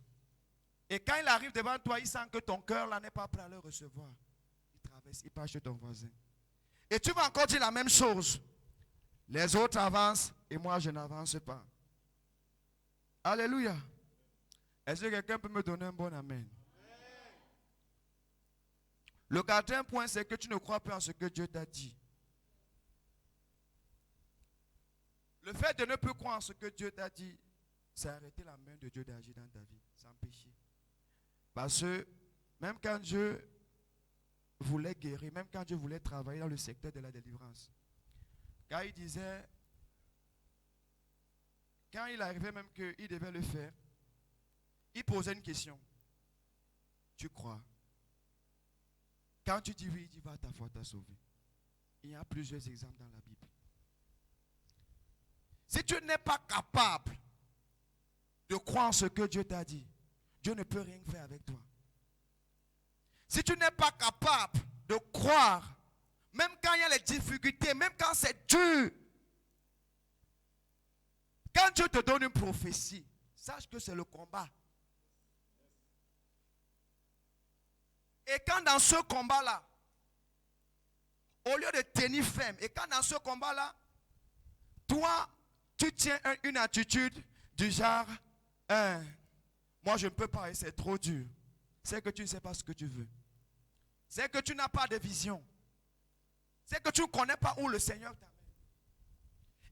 B: Et quand il arrive devant toi, il sent que ton cœur là n'est pas prêt à le recevoir. Il traverse, il passe chez ton voisin. Et tu vas encore dire la même chose. Les autres avancent et moi je n'avance pas. Alléluia. Est-ce que quelqu'un peut me donner un bon amen? Le quatrième point, c'est que tu ne crois plus en ce que Dieu t'a dit. Le fait de ne plus croire en ce que Dieu t'a dit, c'est arrêter la main de Dieu d'agir dans ta vie, sans péché. Parce que même quand Dieu voulait guérir, même quand Dieu voulait travailler dans le secteur de la délivrance, quand il disait, quand il arrivait même qu'il devait le faire, il posait une question. Tu crois? Quand tu dis oui, il dit va, ta foi t'a sauvé. Il y a plusieurs exemples dans la Bible. Si tu n'es pas capable de croire en ce que Dieu t'a dit, Dieu ne peut rien faire avec toi. Si tu n'es pas capable de croire, même quand il y a les difficultés, même quand c'est dur, quand Dieu te donne une prophétie, sache que c'est le combat. Et quand dans ce combat-là, au lieu de tenir ferme, et quand dans ce combat-là, toi, tu tiens une attitude du genre, moi je ne peux pas, c'est trop dur. C'est que tu ne sais pas ce que tu veux. C'est que tu n'as pas de vision. C'est que tu ne connais pas où le Seigneur t'amène.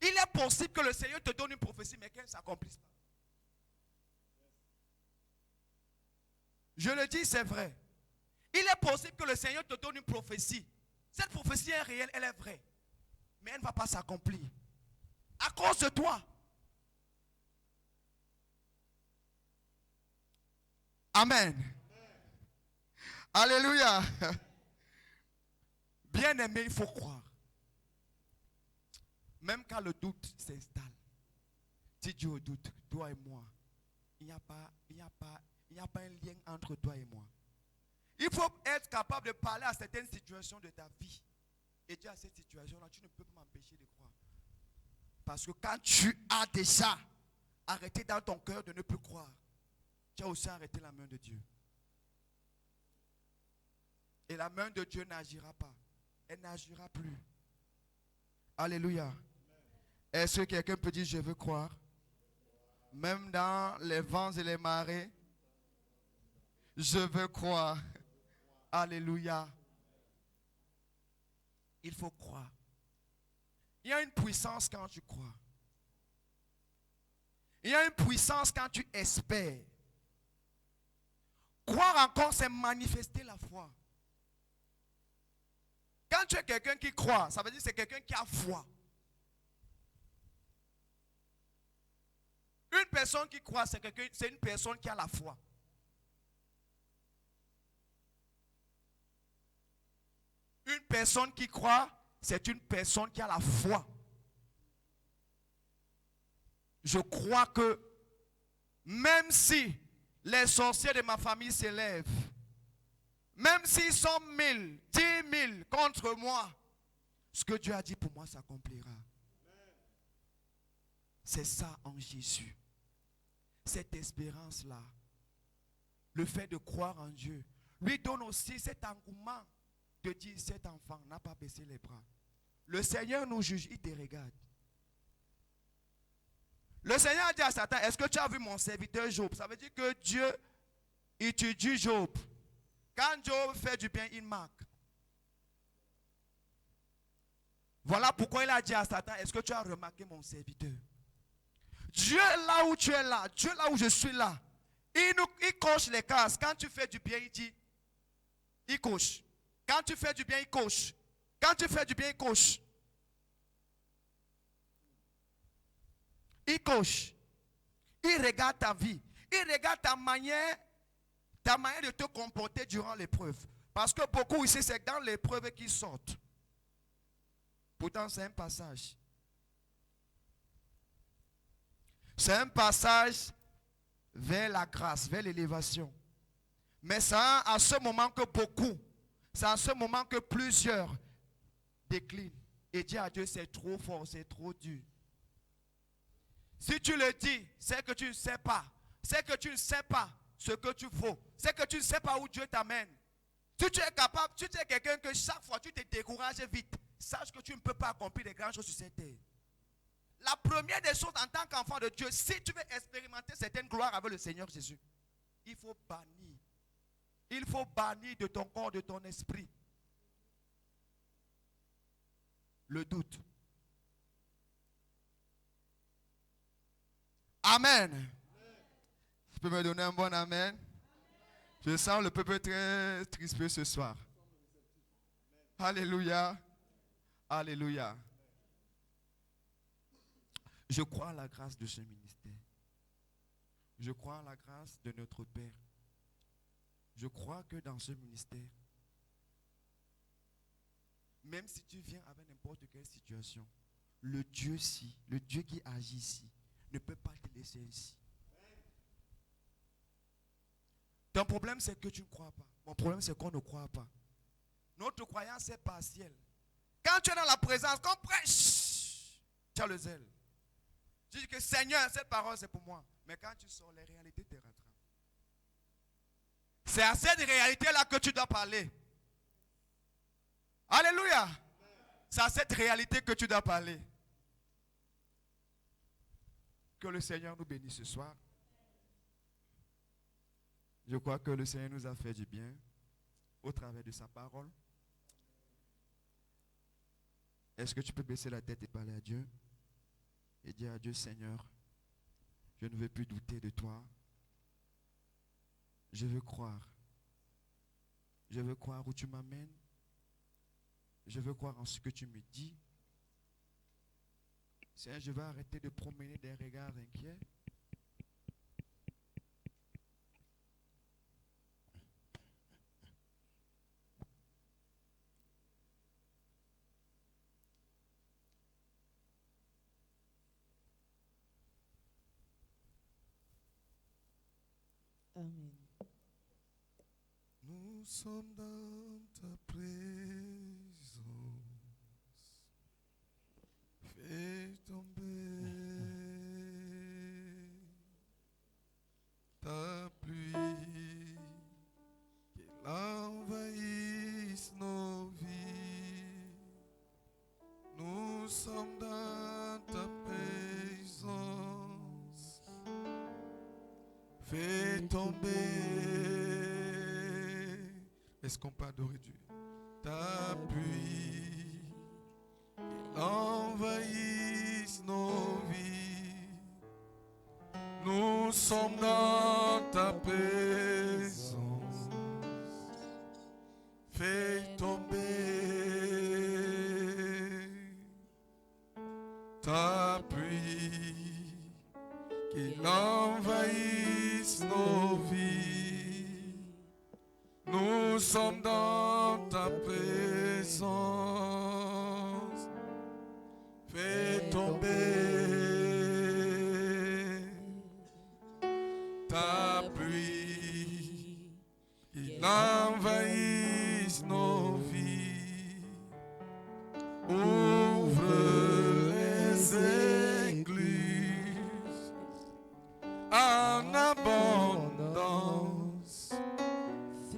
B: Il est possible que le Seigneur te donne une prophétie, mais qu'elle ne s'accomplisse pas. Je le dis, c'est vrai. Il est possible que le Seigneur te donne une prophétie. Cette prophétie est réelle, elle est vraie. Mais elle ne va pas s'accomplir. À cause de toi. Amen. Alléluia. Bien aimé, il faut croire. Même quand le doute s'installe. Si Dieu doute, toi et moi, il n'y a pas un lien entre toi et moi. Il faut être capable de parler à certaines situations de ta vie. Et dire à cette situation-là, tu ne peux pas m'empêcher de croire. Parce que quand tu as déjà arrêté dans ton cœur de ne plus croire, tu as aussi arrêté la main de Dieu. Et la main de Dieu n'agira pas. Elle n'agira plus. Alléluia. Est-ce que quelqu'un peut dire je veux croire? Même dans les vents et les marées, je veux croire. Alléluia. Il faut croire. Il y a une puissance quand tu crois. Il y a une puissance quand tu espères. Croire encore, c'est manifester la foi. Quand tu es quelqu'un qui croit, ça veut dire que c'est quelqu'un qui a foi. Une personne qui croit, c'est une personne qui a la foi. Une personne qui croit, c'est une personne qui a la foi. Je crois que même si les sorciers de ma famille s'élèvent, même s'ils sont 1000, 10 000 contre moi, ce que Dieu a dit pour moi s'accomplira. C'est ça en Jésus. Cette espérance-là, le fait de croire en Dieu, lui donne aussi cet engouement de dire cet enfant n'a pas baissé les bras. Le Seigneur nous juge, il te regarde. Le Seigneur a dit à Satan, est-ce que tu as vu mon serviteur Job? Ça veut dire que Dieu étudie Job. Quand Job fait du bien, il marque. Voilà pourquoi il a dit à Satan, est-ce que tu as remarqué mon serviteur? Dieu là où tu es là, Dieu là où je suis là, il coche les cases. Quand tu fais du bien, il dit, il coche. Quand tu fais du bien, il coche. Quand tu fais du bien, il coche. Il coche. Il regarde ta vie. Il regarde ta manière de te comporter durant l'épreuve. Parce que beaucoup ici, c'est dans l'épreuve qu'ils sortent. Pourtant, c'est un passage. C'est un passage vers la grâce, vers l'élévation. Mais c'est à ce moment que beaucoup, c'est à ce moment que plusieurs déclinent. Et disent à Dieu, c'est trop fort, c'est trop dur. Si tu le dis, c'est que tu ne sais pas. C'est que tu ne sais pas ce que tu vaux. C'est que tu ne sais pas où Dieu t'amène. Si tu es capable, si tu es quelqu'un que chaque fois tu te décourages vite, sache que tu ne peux pas accomplir de grandes choses sur cette terre. La première des choses en tant qu'enfant de Dieu, si tu veux expérimenter certaines gloires avec le Seigneur Jésus, il faut bannir. Il faut bannir de ton corps, de ton esprit, le doute. Amen. Tu peux me donner un bon amen? Je sens le peuple très crispé ce soir. Alléluia. Alléluia. Je crois à la grâce de ce ministère. Je crois à la grâce de notre Père. Je crois que dans ce ministère, même si tu viens avec n'importe quelle situation, le Dieu-ci, le Dieu qui agit ici, ne peut pas te laisser ainsi. Ton problème, c'est que tu ne crois pas. Mon problème, c'est qu'on ne croit pas. Notre croyance est partielle. Quand tu es dans la présence, qu'on prêche, tu as le zèle. Tu dis que Seigneur, cette parole, c'est pour moi. Mais quand tu sors, les réalités te rattrapent. C'est à cette réalité-là que tu dois parler. Alléluia. C'est à cette réalité que tu dois parler. Que le Seigneur nous bénisse ce soir. Je crois que le Seigneur nous a fait du bien au travers de sa parole. Est-ce que tu peux baisser la tête et parler à Dieu? Et dire à Dieu, Seigneur, je ne veux plus douter de toi. Je veux croire. Je veux croire où tu m'amènes. Je veux croire en ce que tu me dis. Seigneur, je vais arrêter de promener des regards inquiets.
C: Amen.
B: Nous sommes dans ta présence. Fais tomber ta pluie, qu'elle envahisse nos vies. Nous sommes dans ta présence. Fais tomber. Est-ce qu'on peut adorer Dieu? Ta pluie, qu'elle envahisse nos vies. Nous sommes dans ta présence. Fais tomber ta pluie, qu'elle envahisse nos vies. Nous sommes dans ta présence. Fais tomber ta pluie, qu'il envahisse nos vies. Ouvre les églises en abondance.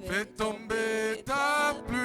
B: Fais tomber ta pluie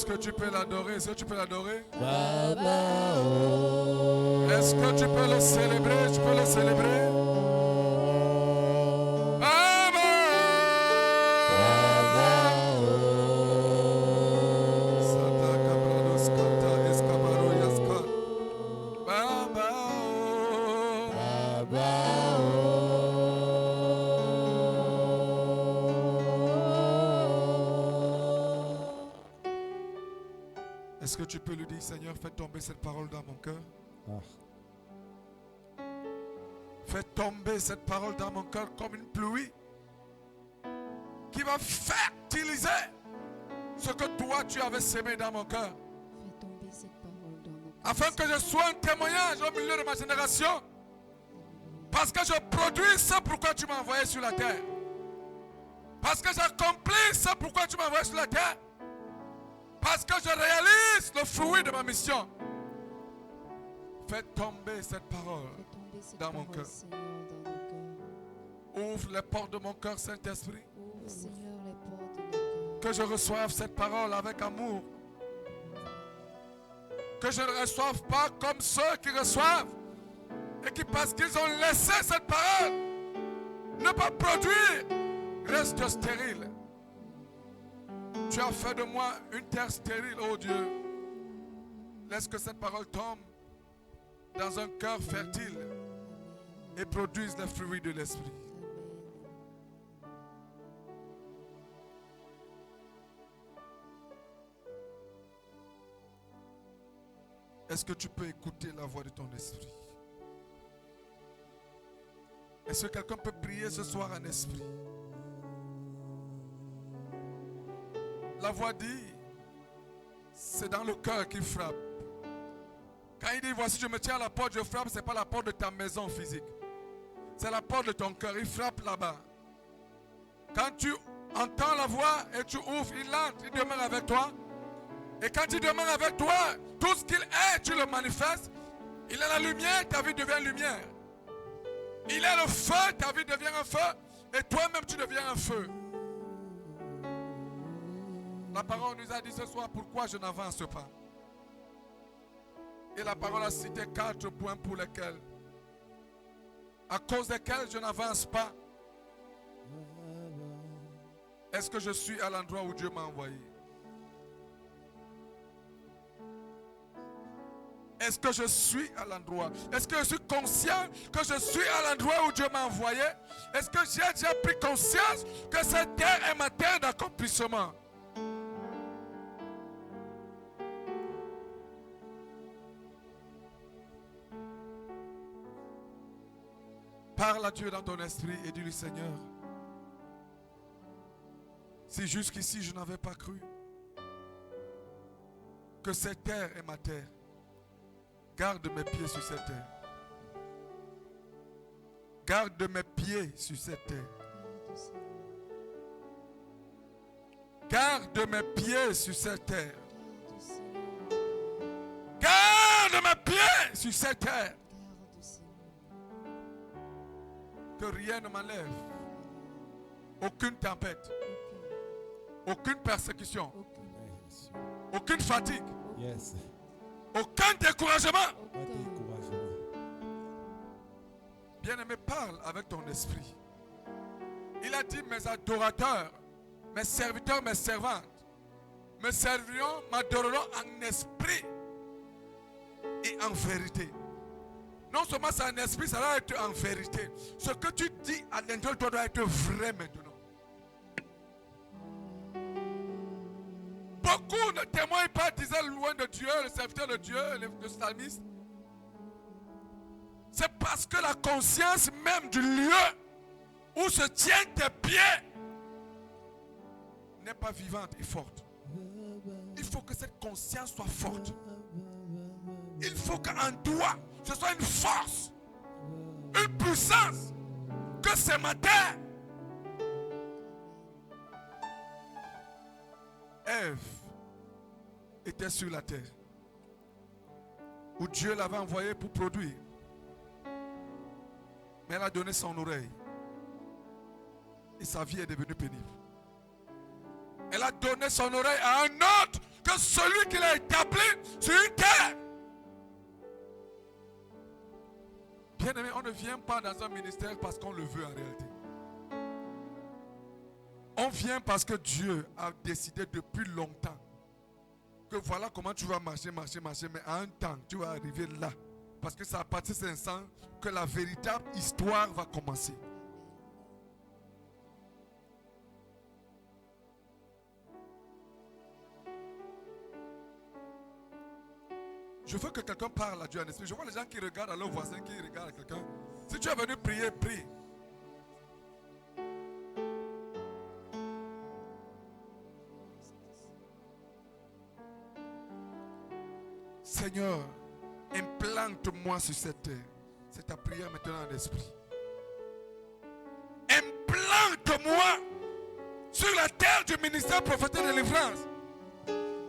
D: que tu peux l'adorer? Est-ce que tu peux l'adorer?
A: Baba, oh.
D: Est-ce que tu peux le célébrer? Tu peux le célébrer? Baba! Sata Cabrados Canta Escabaro Yaska. Baba!
A: Baba,
D: Est-ce que tu peux lui dire, Seigneur, fais tomber cette parole dans mon cœur?
A: oh.
D: Fais tomber cette parole dans mon cœur comme une pluie qui va fertiliser ce que toi tu avais semé dans mon cœur.
E: Fais tomber cette parole dans mon cœur.
D: Afin que je sois un témoignage au milieu de ma génération. Parce que je produis ce pourquoi tu m'as envoyé sur la terre. Parce que j'accomplis ce pourquoi tu m'as envoyé sur la terre. Parce que je réalise le fruit de ma mission. Fais tomber cette parole
E: Fais tomber cette
D: dans mon
E: parole,
D: cœur.
E: Seigneur, dans mon cœur.
D: Ouvre les portes de mon cœur, Saint-Esprit.
E: Ouvre, Seigneur, les portes de mon cœur.
D: Que je reçoive cette parole avec amour. Que je ne reçoive pas comme ceux qui reçoivent et qui, parce qu'ils ont laissé cette parole ne pas produire, restent stériles. Tu as fait de moi une terre stérile, oh Dieu. Laisse que cette parole tombe dans un cœur fertile et produise les fruits de l'esprit. Est-ce que tu peux écouter la voix de ton esprit? Est-ce que quelqu'un peut prier ce soir en esprit? La voix dit, c'est dans le cœur qu'il frappe. Quand il dit, voici je me tiens à la porte, je frappe, ce n'est pas la porte de ta maison physique. C'est la porte de ton cœur, il frappe là-bas. Quand tu entends la voix et tu ouvres, il entre, il demeure avec toi. Et quand il demeure avec toi, tout ce qu'il est, tu le manifestes. Il est la lumière, ta vie devient lumière. Il est le feu, ta vie devient un feu. Et toi-même, tu deviens un feu. La parole nous a dit ce soir pourquoi je n'avance pas. Et la parole a cité 4 points pour lesquels, à cause desquels je n'avance pas. Est-ce que je suis à l'endroit où Dieu m'a envoyé? Est-ce que je suis à l'endroit? Est-ce que je suis conscient que je suis à l'endroit où Dieu m'a envoyé? Est-ce que j'ai déjà pris conscience que cette terre est ma terre d'accomplissement? Parle à Dieu dans ton esprit et dis-lui, Seigneur, si jusqu'ici je n'avais pas cru que cette terre est ma terre, garde mes pieds sur cette terre. Garde mes pieds sur cette terre. Garde mes pieds sur cette terre. Garde mes pieds sur cette terre. Que rien ne m'enlève. Aucune tempête. Aucune persécution. Aucune fatigue.
A: Yes.
D: Aucun découragement.
A: Pas de découragement.
D: Bien-aimé, parle avec ton esprit. Il a dit, mes adorateurs, mes serviteurs, mes servantes, me serviront, m'adoreront en esprit et en vérité. Non seulement c'est en esprit, ça doit être en vérité. Ce que tu dis à l'intérieur de toi doit être vrai maintenant. Beaucoup ne témoignent pas, disaient loin de Dieu, le serviteur de Dieu, le psalmiste. C'est parce que la conscience même du lieu où se tiennent tes pieds n'est pas vivante et forte. Il faut que cette conscience soit forte. Il faut qu'en toi, ce soit une force, une puissance, que ce matin, Ève était sur la terre, où Dieu l'avait envoyée pour produire. Mais elle a donné son oreille. Et sa vie est devenue pénible. Elle a donné son oreille à un autre que celui qui l'a établi sur une terre. Bien-aimé, on ne vient pas dans un ministère parce qu'on le veut en réalité. On vient parce que Dieu a décidé depuis longtemps que voilà comment tu vas marcher, mais à un temps, tu vas arriver là. Parce que c'est à partir de cet instant que la véritable histoire va commencer. Je veux que quelqu'un parle à Dieu en esprit. Je vois les gens qui regardent à leur voisin, qui regardent à quelqu'un. Si tu es venu prier, prie. Seigneur, implante-moi sur cette terre. C'est ta prière maintenant en esprit. Implante-moi sur la terre du ministère prophétique de délivrance.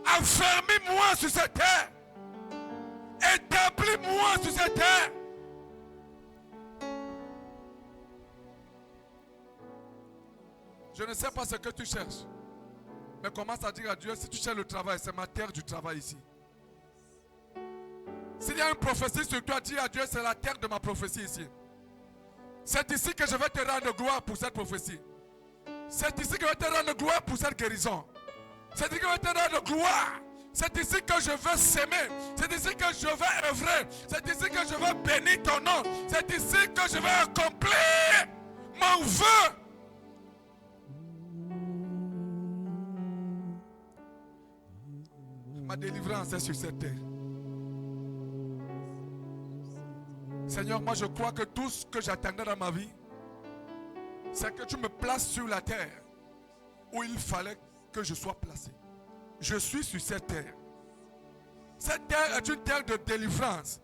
D: Affermis-moi sur cette terre. Établis-moi sur cette terre. Je ne sais pas ce que tu cherches. Mais commence à dire à Dieu, si tu cherches le travail, c'est ma terre du travail ici. S'il y a une prophétie sur toi, dis à Dieu, c'est la terre de ma prophétie ici. C'est ici que je vais te rendre gloire pour cette prophétie. C'est ici que je vais te rendre gloire pour cette guérison. C'est ici que je vais te rendre gloire. C'est ici que je veux s'aimer. C'est ici que je veux œuvrer. C'est ici que je veux bénir ton nom. C'est ici que je veux accomplir mon vœu. Ma délivrance est sur cette terre. Seigneur, moi je crois que tout ce que j'attendais dans ma vie, c'est que tu me places sur la terre où il fallait que je sois placé. Je suis sur cette terre. Cette terre est une terre de délivrance.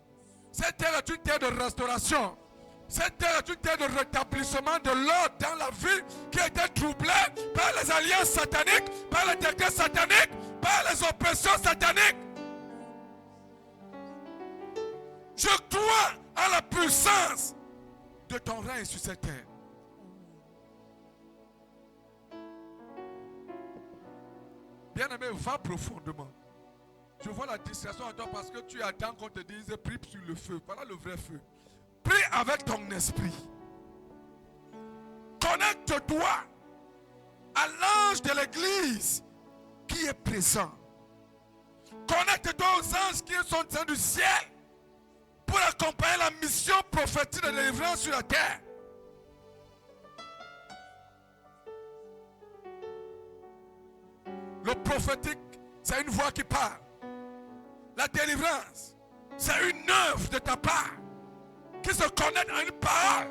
D: Cette terre est une terre de restauration. Cette terre est une terre de rétablissement de l'ordre dans la vie qui a été troublée par les alliances sataniques, par les décrets sataniques, par les oppressions sataniques. Je crois à la puissance de ton règne sur cette terre. Bien-aimé, va profondément. Je vois la distraction en toi parce que tu attends qu'on te dise prie sur le feu. Voilà le vrai feu. Prie avec ton esprit. Connecte-toi à l'ange de l'église qui est présent. Connecte-toi aux anges qui sont au sein du ciel pour accompagner la mission prophétique de délivrance sur la terre. Le prophétique, c'est une voix qui parle. La délivrance, c'est une œuvre de ta part qui se connecte à une parole.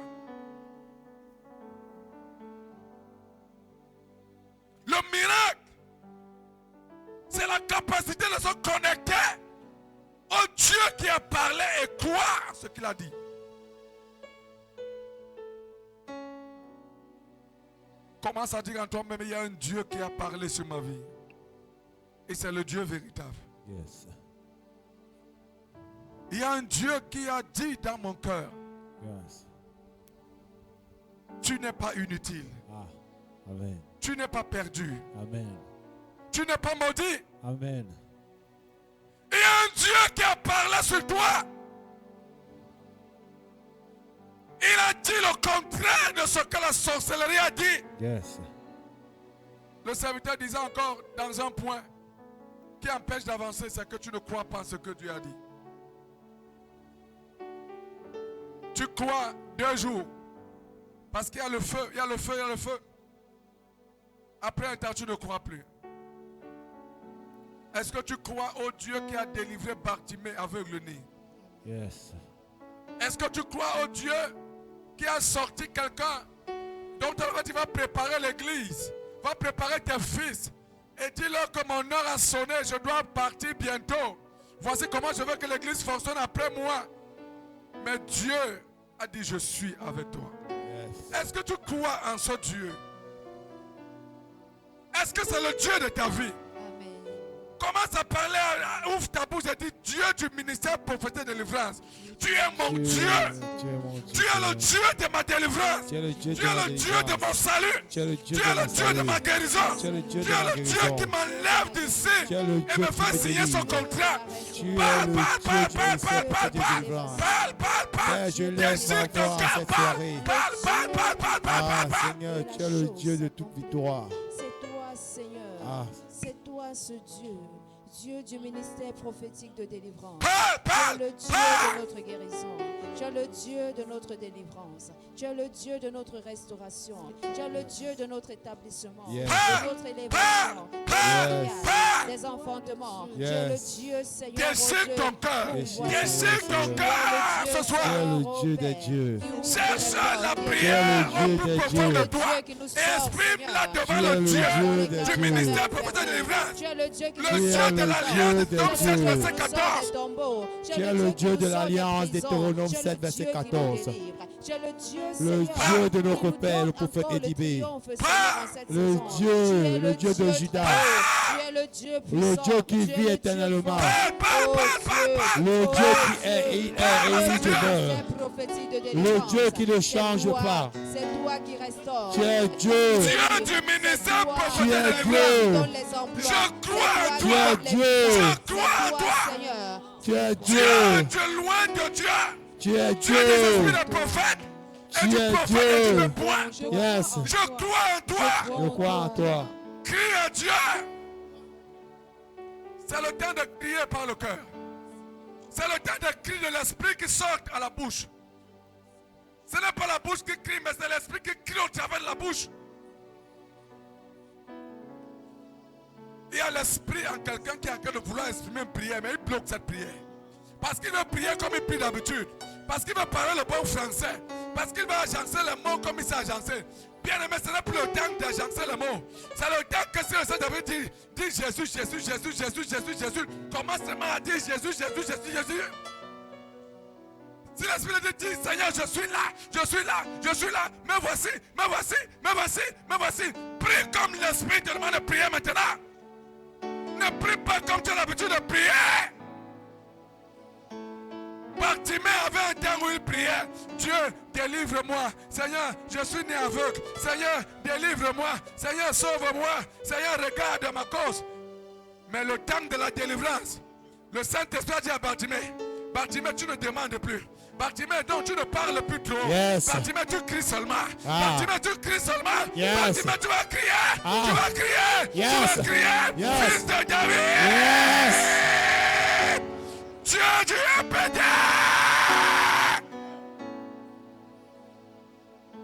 D: Le miracle, c'est la capacité de se connecter au Dieu qui a parlé et croire ce qu'il a dit. Commence à dire en toi-même, il y a un Dieu qui a parlé sur ma vie. Et c'est le Dieu véritable.
A: Yes.
D: Il y a un Dieu qui a dit dans mon cœur,
A: Yes.
D: tu n'es pas inutile.
A: Ah. Amen.
D: Tu n'es pas perdu.
A: Amen.
D: Tu n'es pas maudit.
A: Amen.
D: Il y a un Dieu qui a parlé sur toi. Il a dit le contraire de ce que la sorcellerie a dit.
A: Yes.
D: Le serviteur disait encore dans un point qui empêche d'avancer, c'est que tu ne crois pas en ce que Dieu a dit. Tu crois 2 jours. Parce qu'il y a le feu, il y a le feu, il y a le feu. Après un temps, tu ne crois plus. Est-ce que tu crois au Dieu qui a délivré Bartimée aveugle-né?
A: Yes.
D: Est-ce que tu crois au Dieu qui a sorti quelqu'un dont tu vas préparer l'église, va préparer tes fils et dis-leur que mon heure a sonné, je dois partir bientôt. Voici comment je veux que l'église fonctionne après moi. Mais Dieu a dit, je suis avec toi.
A: Yes.
D: Est-ce que tu crois en ce Dieu? Est-ce que c'est le Dieu de ta vie?
E: Amen.
D: Commence à parler, ouvre ta bouche et dis Dieu du ministère prophétique de délivrance. Tu es mon Dieu. Tu es le Dieu de ma délivrance. Tu es le Dieu de mon salut. Tu es le Dieu de ma guérison. Tu es le Dieu qui m'enlève d'ici et me fait signer son contrat. Parle.
A: Je lève ma voix en cette soirée. Ah, Seigneur, tu es le Dieu de toute victoire.
E: C'est toi, Seigneur.
A: Ah.
E: C'est toi ce Dieu. Dieu du ministère prophétique de délivrance.
D: Parle.
E: Tu es le Dieu de notre guérison. Tu es le Dieu de notre délivrance. Tu es le Dieu de notre restauration. Tu es le Dieu de notre établissement,
A: Yes.
E: de notre élévation, des enfantements.
A: Yes.
E: Tu es le Dieu, Seigneur.
D: Décide ton cœur.
A: Décide
D: Décide ton cœur ce
A: Tu
D: soir.
A: es le Dieu des dieux.
D: Cherche la
A: Tu es
D: prière
A: le
D: au
A: Dieu
D: plus
A: des
D: profond de
A: dieux.
D: toi. Exprime-la devant
A: Tu es
D: le
A: le
D: Dieu
A: Dieu des
D: du
A: dieux.
D: ministère prophétique de délivrance.
E: Tu es le Dieu qui
D: Le
A: Tu es
D: Dieu de
A: le Dieu
D: l'alliance,
A: des
D: Deutéronome 7,
A: dieux.
D: verset 14.
E: Tu
A: es le Dieu de l'Alliance, Deutéronome 7, verset 14.
E: Tu es le Dieu,
A: Le
E: Seigneur,
A: Dieu de nos
E: qui nous
A: repères,
E: donne
A: le prophète
E: encore le
A: Édibé.
E: triomphe, Seigneur, dans cette
A: Le
E: saison.
A: Dieu,
E: Tu es
A: le Dieu de Juda.
E: Tu es le Dieu puissant.
A: Le Dieu qui
E: Tu es
A: vit
E: le Dieu
A: éternellement.
E: fort.
A: Le Dieu qui est et il demeure. Le Dieu qui ne change pas.
E: C'est toi qui restaure.
A: Tu es Dieu.
D: Dieu du ministère prophétique
A: Tu
D: de
A: es
D: délivrance.
A: Dieu.
D: Je crois en
A: Tu
D: toi.
A: es Dieu.
D: Je crois en toi.
E: Seigneur.
A: Tu es
D: Dieu,
A: Dieu.
D: tu es loin de Dieu.
A: Tu es
D: Tu es des esprits
A: Dieu.
D: de prophète. Et
A: Tu
D: du
A: es
D: prophète et
A: Dieu.
D: du point.
A: Yes.
D: Je crois en toi.
A: Je crois en toi.
D: Crie à Dieu. C'est le temps de crier par le cœur. C'est le temps de crier de l'esprit qui sort à la bouche. Ce n'est pas la bouche qui crie, mais c'est l'esprit qui crie au travers de la bouche. Il y a l'esprit en quelqu'un qui est en train de vouloir exprimer une prière, mais il bloque cette prière. Parce qu'il veut prier comme il prie d'habitude. Parce qu'il veut parler le bon français. Parce qu'il va agencer les mots comme il s'est agencé. Bien aimé, ce n'est plus le temps d'agencer les mots. C'est le temps que si le Saint-Esprit dit Jésus, Jésus, Jésus, Jésus, Jésus, Jésus. Commence seulement à dire Jésus, Jésus, Jésus, Jésus. Si l'Esprit dit Seigneur, je suis là, je suis là, je suis là. Me voici, me voici, me voici, me voici. Prie comme l'Esprit te demande de prier maintenant. Ne prie pas comme tu as l'habitude de prier. Bartimée avait un temps où il priait. Dieu, délivre-moi. Seigneur, je suis né aveugle. Seigneur, délivre-moi. Seigneur, sauve-moi. Seigneur, regarde ma cause. Mais le temps de la délivrance, le Saint-Esprit a dit à Bartimée, Bartimée, tu ne demandes plus. Bartimée, donc tu ne parles plus trop.
A: Yes.
D: Bartimée, tu cries seulement.
A: Ah.
D: Bartimée, tu cries seulement.
A: Yes.
D: Bartimée, tu vas crier.
A: Ah.
D: Tu vas crier.
A: Yes.
D: Tu vas crier.
A: Yes.
D: Fils de David.
A: Yes.
D: Dieu du pété.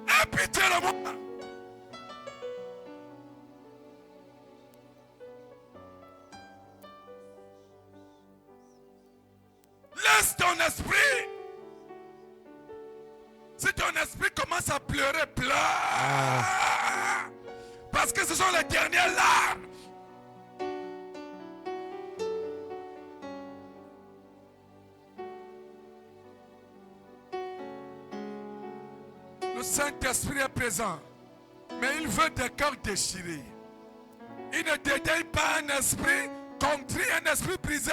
D: Aie pitié de moi. Laisse ton esprit. Si ton esprit commence à pleurer, pleure. Parce que ce sont les dernières larmes. Le Saint-Esprit est présent, mais il veut des cœurs déchirés. Il ne dédaigne pas un esprit contrit, un esprit brisé.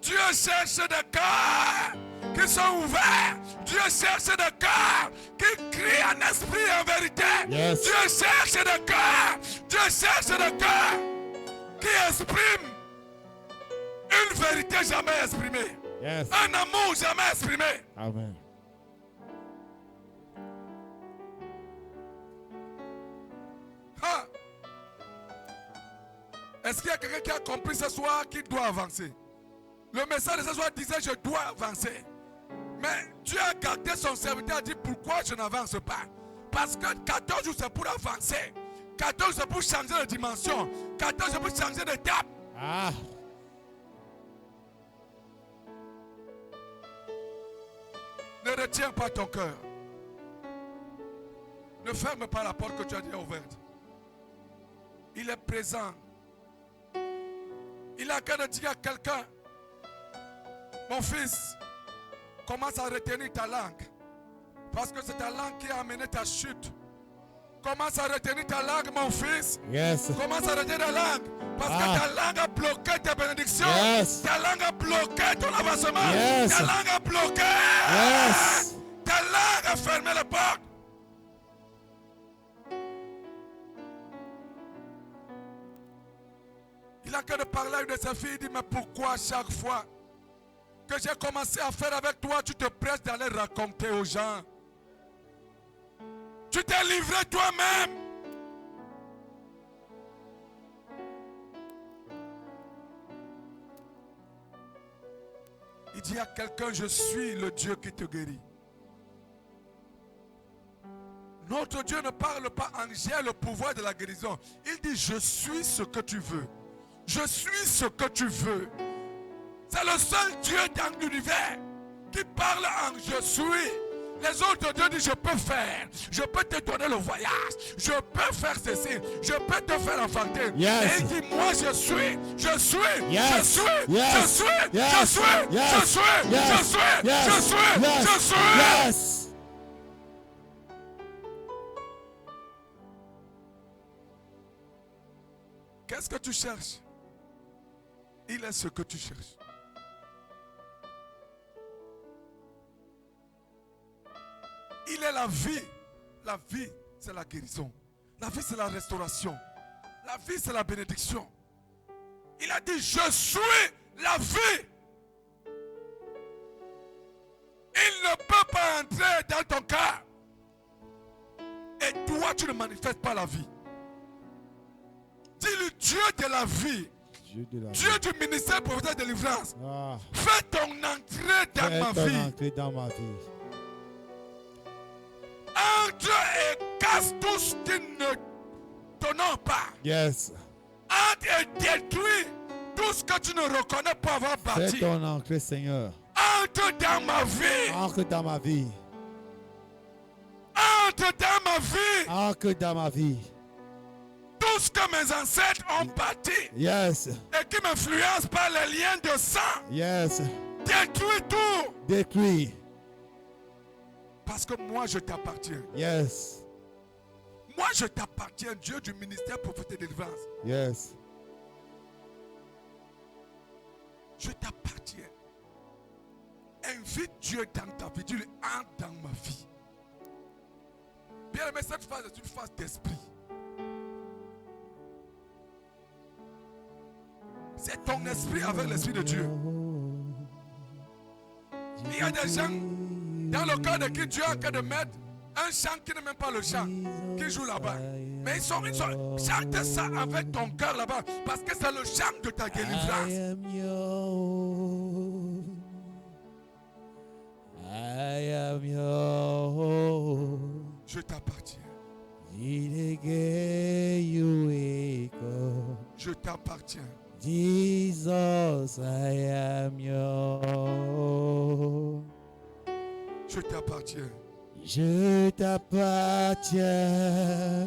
D: Dieu cherche des cœurs qui sont ouverts. Dieu cherche des cœurs qui crient en esprit et en vérité.
A: Yes.
D: Dieu cherche des cœurs. Dieu cherche des cœurs qui expriment une vérité jamais exprimée.
A: Yes.
D: Un amour jamais exprimé.
A: Amen.
D: Ah. Est-ce qu'il y a quelqu'un qui a compris ce soir qu'il doit avancer? Le message de ce soir disait je dois avancer. Mais Dieu a gardé son serviteur et a dit pourquoi je n'avance pas? Parce que 14 jours c'est pour avancer. 14 jours c'est pour changer de dimension. 14 jours c'est pour changer d'étape.
A: Ah.
D: Ne retiens pas ton cœur. Ne ferme pas la porte que tu as déjà ouverte. Il est présent. Il a qu'à dire à quelqu'un, mon fils, commence à retenir ta langue. Parce que c'est ta langue qui a amené ta chute. Commence à retenir ta langue, mon fils.
A: Yes.
D: Commence à retenir ta langue. Parce que ta langue a bloqué tes bénédictions.
A: Yes.
D: Ta langue a bloqué ton avancement.
A: Yes.
D: Ta langue a bloqué.
A: Yes.
D: Ta langue a fermé la porte. Il a qu'à de parler à une de ses filles. Il dit, mais pourquoi chaque fois que j'ai commencé à faire avec toi, tu te presses d'aller raconter aux gens? Tu t'es livré toi-même. Il dit à quelqu'un, je suis le Dieu qui te guérit. Notre Dieu ne parle pas en j'ai le pouvoir de la guérison. Il dit, je suis ce que tu veux. Je suis ce que tu veux. C'est le seul Dieu dans l'univers qui parle en je suis. Les autres dieux disent, je peux faire. Je peux te donner le voyage. Je peux faire ceci. Je peux te faire enfanter.
A: Yes.
D: Et il dit, moi je suis. Je suis.
A: Yes.
D: Je suis.
A: Yes.
D: Je suis.
A: Yes.
D: Je suis.
A: Yes.
D: Je suis.
A: Yes.
D: Je suis.
A: Yes.
D: Je suis.
A: Yes.
D: Je suis.
A: Yes.
D: Qu'est-ce que tu cherches? Il est ce que tu cherches. Il est la vie. La vie, c'est la guérison. La vie, c'est la restauration. La vie, c'est la bénédiction. Il a dit, je suis la vie. Il ne peut pas entrer dans ton cœur. Et toi, tu ne manifestes pas la vie. Dis-lui, Dieu de la vie. Dieu du ministère prophétique de délivrance.
A: Ah.
D: Fais ton entrée dans
A: Fais
D: ma
A: ton
D: vie.
A: entrée dans ma vie.
D: Entre et casse tout ce qui ne t'honore pas.
A: Yes.
D: Entre et détruis tout ce que tu ne reconnais pas avoir
A: Fais
D: bâti.
A: ton entrée, Seigneur.
D: Entre dans ma vie.
A: Entre dans ma vie.
D: Entre dans ma vie.
A: Entre dans ma vie.
D: Tout ce que mes ancêtres ont bâti
A: Yes.
D: et qui m'influence par les liens de sang.
A: Yes.
D: Détruis tout.
A: Détruis.
D: Parce que moi je t'appartiens.
A: Yes.
D: Moi je t'appartiens, Dieu du ministère prophétique de délivrance.
A: Yes.
D: Je t'appartiens. Invite Dieu dans ta vie. Dis-lui, entre dans ma vie. Bien aimé, cette phase est une phase d'esprit. C'est ton esprit avec l'esprit de Dieu. Il y a des gens dans le cœur de qui Dieu a qu'à de mettre un chant qui n'est même pas le chant, qui joue là-bas. Mais ils chante ça avec ton cœur là-bas, parce que c'est le chant de ta délivrance.
A: I am yours.
D: Je t'appartiens. Je t'appartiens.
A: Jesus, I am yours.
D: Je t'appartiens.
A: Je t'appartiens.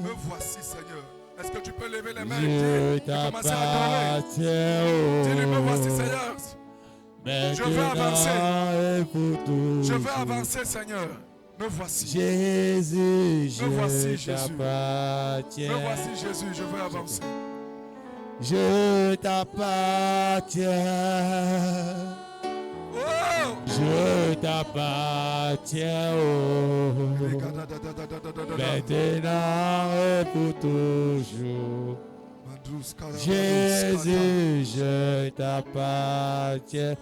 D: Me voici, Seigneur. Est-ce que tu peux lever les mains
A: Je
D: et commencer à adorer?
A: t'appartiens.
D: Dis-lui, me voici, Seigneur. Je veux avancer. Je veux avancer, Seigneur. Me voici.
A: Jésus,
D: Me voici,
A: je
D: Jésus.
A: t'appartiens.
D: Me voici, Jésus. Je veux avancer.
A: Je t'appartiens.
D: Oh!
A: Je t'appartiens. Oh. Maintenant et pour toujours. Jésus, je t'appartiens.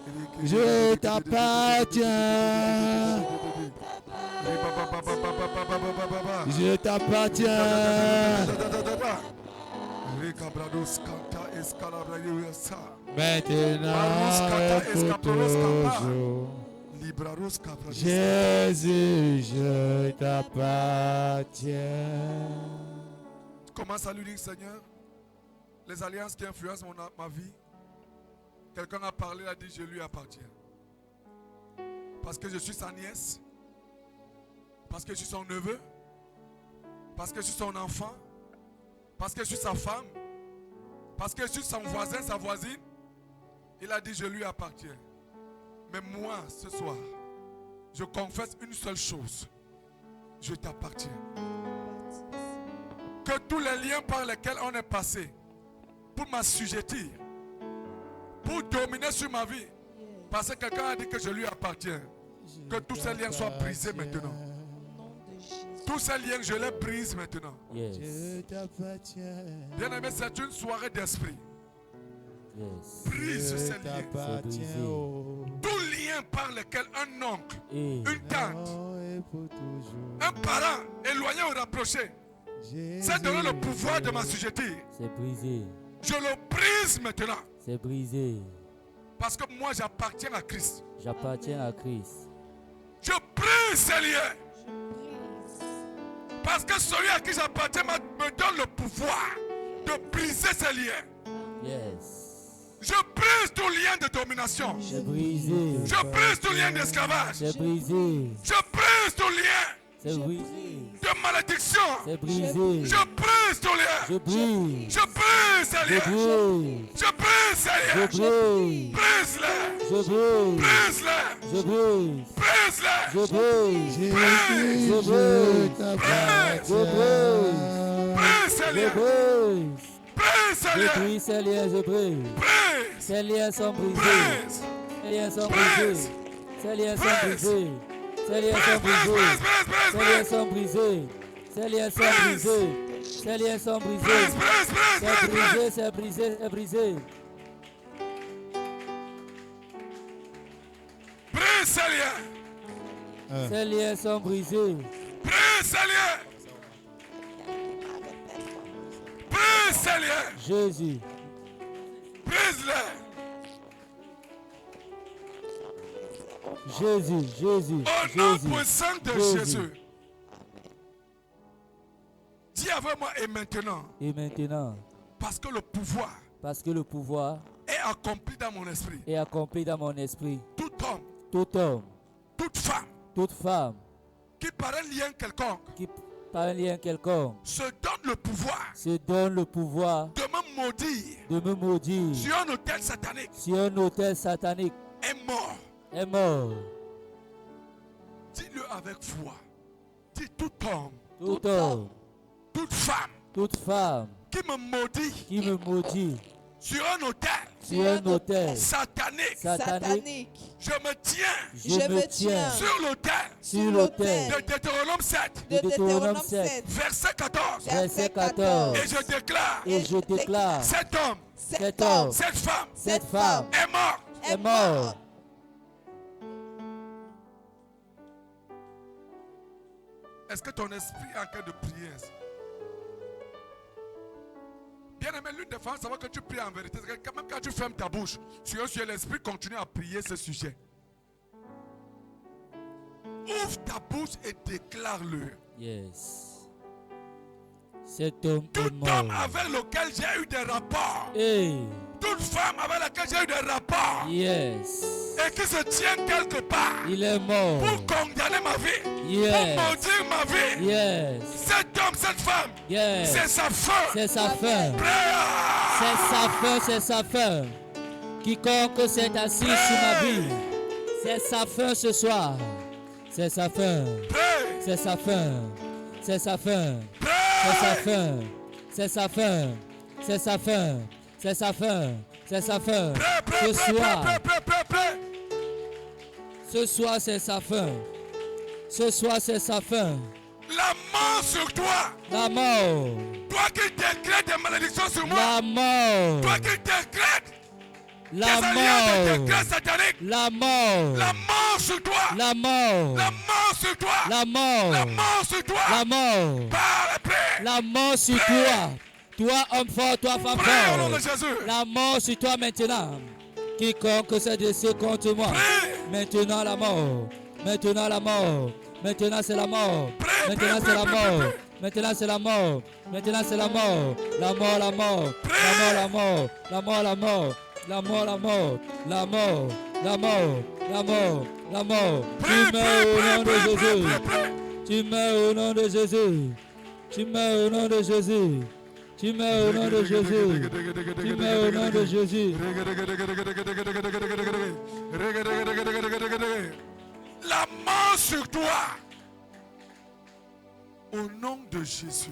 A: Je t'appartiens. Je t'appartiens. Maintenant et pour toujours. Jésus, je t'appartiens.
D: Commence à lui dire, Seigneur, les alliances qui influencent ma vie, quelqu'un a parlé, a dit, je lui appartiens. Parce que je suis sa nièce, parce que je suis son neveu, parce que je suis son enfant, parce que je suis sa femme, parce que je suis son voisin, sa voisine. Il a dit, je lui appartiens. Mais moi, ce soir, je confesse une seule chose. Je t'appartiens. que tous les liens par lesquels on est passé pour m'assujettir, pour dominer sur ma vie, parce que quelqu'un a dit que je lui appartiens, que tous ces liens soient brisés maintenant.
E: Au nom de Jésus.
D: Tous ces liens, je les brise maintenant.
F: Yes.
A: Je t'appartiens.
D: Bien-aimé, c'est une soirée d'esprit.
F: Yes.
D: Brise
A: Je
D: ces liens.
A: t'appartiens. Oh.
D: Tout lien par lequel un oncle,
F: Et
D: une tante,
A: Non, et pour toujours.
D: un parent éloigné ou rapproché s'est donné le pouvoir de m'assujettir.
F: c'est brisé.
D: Je le brise maintenant.
F: C'est brisé.
D: Parce que moi, j'appartiens à Christ.
F: J'appartiens à Christ.
D: Je brise ces liens.
E: Je brise.
D: Parce que celui à qui j'appartiens me donne le pouvoir de briser ces liens.
F: Yes.
D: Je brise tout lien de domination.
F: C'est brisé.
D: Je brise tout lien d'esclavage.
F: C'est brisé.
D: Je brise tout lien
F: C'est brisé.
D: de malédiction.
F: C'est brisé.
D: Je brise tout lien.
F: Je brise.
D: Je brise ces
F: Je
D: liens.
F: brise.
D: Je brise ces
F: Je
D: liens.
F: brise.
D: Brise-les.
F: Je brise.
D: Brise-les.
F: Je brise.
D: Brise-les.
F: Je brise.
A: Jésus,
F: Je
A: je
F: brise.
A: t'appartiens.
F: Je brise.
D: Brise ces
F: Je
D: liens.
F: brise.
D: Brise ces
F: Je
D: liens.
F: brise ces liens, je brise.
D: Brise.
F: Ces liens sont brisés.
D: Brise.
F: Ces liens sont
D: Brise.
F: brisés. Ces liens sont
D: Brise.
F: brisés. Ces liens
D: Brise,
F: sont
D: brise,
F: brisés.
D: brise, brise,
F: Ces liens
D: brise.
F: sont brisés. Ces liens sont
D: Brise.
F: brisés. Ces liens sont
D: Brise,
F: brisés.
D: brise, brise,
F: C'est
D: brise, brise.
F: brisé, c'est brisé, c'est brisé.
D: Brise ces liens.
F: Ces liens sont brisés.
D: Brise ces liens. Brise ces liens.
F: Jésus.
D: Brise-les.
F: Jésus, Jésus,
D: Au nom
F: Jésus.
D: puissant de
F: Jésus.
D: Jésus. Dis avec moi et maintenant.
F: Et maintenant,
D: Parce que le pouvoir
F: parce que le pouvoir
D: est accompli dans mon esprit.
F: est accompli dans mon esprit,
D: Tout homme,
F: tout homme,
D: toute femme
F: toute femme
D: qui par un lien quelconque
F: qui, par un lien quelconque,
D: se donne le pouvoir
F: se donne le pouvoir
D: de me maudire
F: de me maudire
D: sur un autel satanique
F: sur un autel satanique
D: est mort.
F: est mort.
D: Dis-le avec foi. Dis tout homme,
F: Tout homme,
D: toute femme
F: toute femme
D: qui me maudit
F: qui me maudit
D: sur un autel
F: sur un autel
D: satanique,
F: satanique,
D: je me tiens
F: je me tiens
D: sur l'autel
F: sur l'autel
D: de Deutéronome 7,
F: de Deutéronome 7,
D: verset 14.
F: verset 14.
D: Et je déclare,
F: Et je déclare,
D: cet homme,
F: cet homme,
D: cette femme
F: cette femme
D: est mort.
F: est mort.
D: Est-ce que ton esprit est en train de prier ainsi? Bien aimé, l'une des femmes, savoir que tu pries en vérité. C'est que même quand tu fermes ta bouche, sur l'esprit continue à prier ce sujet. Ouvre ta bouche et déclare-le.
F: Yes. Cet homme
D: Tout
F: est
D: homme
F: mort.
D: avec lequel j'ai eu des rapports,
F: Hey,
D: toute femme avec laquelle j'ai eu des rapports,
F: yes.
D: et qui se tient quelque part
F: Il est mort.
D: pour condamner ma vie, pour
F: Yes.
D: maudire ma vie,
F: Yes.
D: cet homme, cette femme,
F: Yes.
D: c'est sa fin.
F: C'est sa fin.
D: Prie.
F: C'est sa fin, c'est sa fin. Quiconque s'est assis sur ma vie, c'est sa fin ce soir. C'est sa fin.
D: Prie.
F: C'est sa fin. C'est sa fin.
D: Prie.
F: C'est sa fin. C'est sa fin. C'est sa fin. C'est sa fin. C'est sa fin. Ce soir. Ce soir, c'est sa fin. Ce soir, c'est sa fin.
D: La mort sur toi.
F: La mort.
D: Toi qui décrètes des malédictions sur moi.
F: La mort.
D: Toi qui décrètes
F: La
D: des alliances de
F: mort.
D: décrets sataniques.
F: La mort.
D: La mort sur toi.
F: La mort.
D: La mort sur toi.
F: La mort.
D: La mort sur toi.
F: La mort.
D: Parle, prie.
F: La mort sur toi. Toi, homme fort, toi, femme
D: Prie au nom de
F: forte.
D: Jésus.
F: La mort sur toi maintenant. Quiconque s'est dressé contre moi.
D: Prie.
F: Maintenant la mort. Maintenant la mort. Maintenant c'est la mort.
D: Prie,
F: Maintenant
D: prie,
F: c'est la
D: prie,
F: mort.
D: prie,
F: Maintenant c'est la mort. Maintenant c'est la mort. La mort, la mort. La mort, la mort. La mort, la mort. La mort, la mort. La mort. La mort. La mort. La mort.
D: Prie,
F: Tu meurs au nom de
D: prie, prie,
F: Jésus.
D: prie, prie.
F: Tu meurs au nom de Jésus. Tu meurs au nom de Jésus. Tu meurs au nom de Jésus. Tu meurs au nom de Jésus.
D: La mort sur toi. Au nom de Jésus.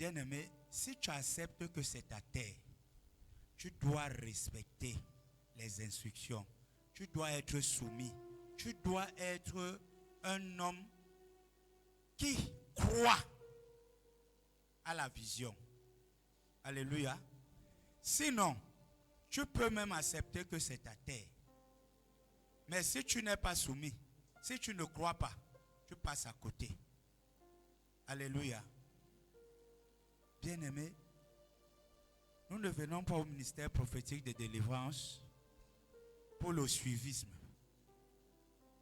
G: Bien-aimé, si tu acceptes que c'est ta terre, tu dois respecter les instructions. Tu dois être soumis. Tu dois être un homme qui croit à la vision. Alléluia. Sinon, tu peux même accepter que c'est ta terre. Mais si tu n'es pas soumis, si tu ne crois pas, tu passes à côté. Alléluia. Bien-aimés, nous ne venons pas au ministère prophétique de délivrance pour le suivisme.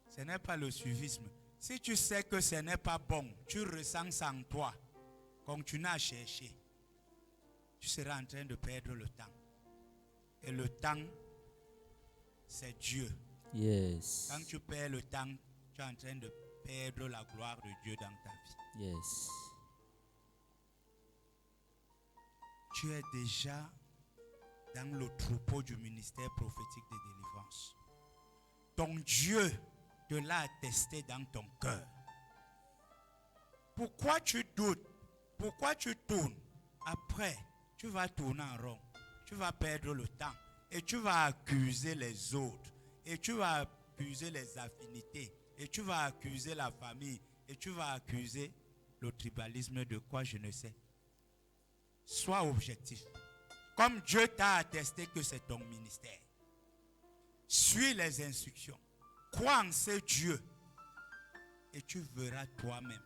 G: Ce n'est pas le suivisme. Si tu sais que ce n'est pas bon, tu ressens ça en toi, continue à chercher. Tu seras en train de perdre le temps. Et le temps, c'est Dieu.
F: Yes.
G: Quand tu perds le temps, tu es en train de perdre la gloire de Dieu dans ta vie.
F: Yes.
G: Tu es déjà dans le troupeau du ministère prophétique de délivrance. Ton Dieu te l'a attesté dans ton cœur. Pourquoi tu doutes? Pourquoi tu tournes? Après, tu vas tourner en rond. Tu vas perdre le temps. Et tu vas accuser les autres. Et tu vas accuser les affinités. Et tu vas accuser la famille. Et tu vas accuser le tribalisme de quoi je ne sais. Sois objectif. Comme Dieu t'a attesté que c'est ton ministère. Suis les instructions. Crois en ce Dieu. Et tu verras toi-même.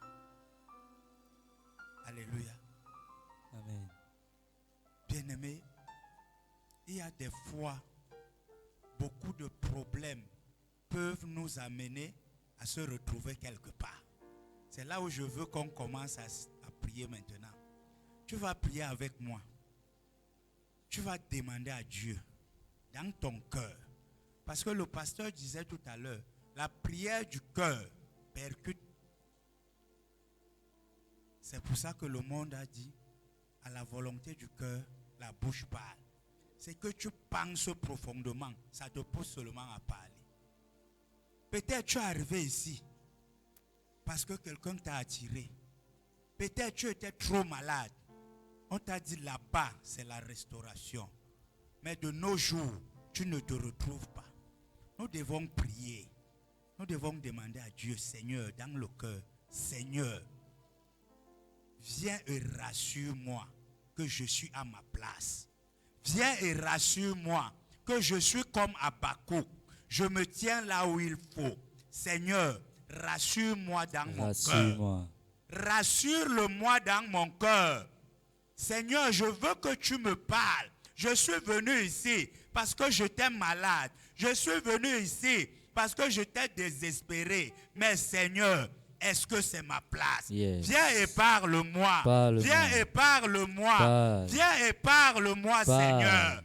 G: Alléluia.
F: Amen.
G: Bien-aimé, il y a des fois, beaucoup de problèmes peuvent nous amener à se retrouver quelque part. C'est là où je veux qu'on commence à prier maintenant. Tu vas prier avec moi. Tu vas demander à Dieu dans ton cœur. Parce que le pasteur disait tout à l'heure, la prière du cœur percute. C'est pour ça que le monde a dit, à la volonté du cœur, la bouche parle. C'est que tu penses profondément, ça te pousse seulement à parler. Peut-être tu es arrivé ici parce que quelqu'un t'a attiré. Peut-être tu étais trop malade. On t'a dit là-bas, c'est la restauration. Mais de nos jours, tu ne te retrouves pas. Nous devons prier. Nous devons demander à Dieu, Seigneur, dans le cœur, Seigneur, viens et rassure-moi que je suis à ma place. Viens et rassure-moi que je suis comme Habakkuk. Je me tiens là où il faut. Seigneur, rassure-moi dans mon cœur. Rassure-le-moi dans mon cœur. Seigneur, je veux que tu me parles. Je suis venu ici parce que j'étais malade. Je suis venu ici parce que j'étais désespéré. Mais Seigneur, est-ce que c'est ma place?
F: Yes.
G: Viens et parle-moi. Viens et parle-moi. Viens et parle-moi, Seigneur.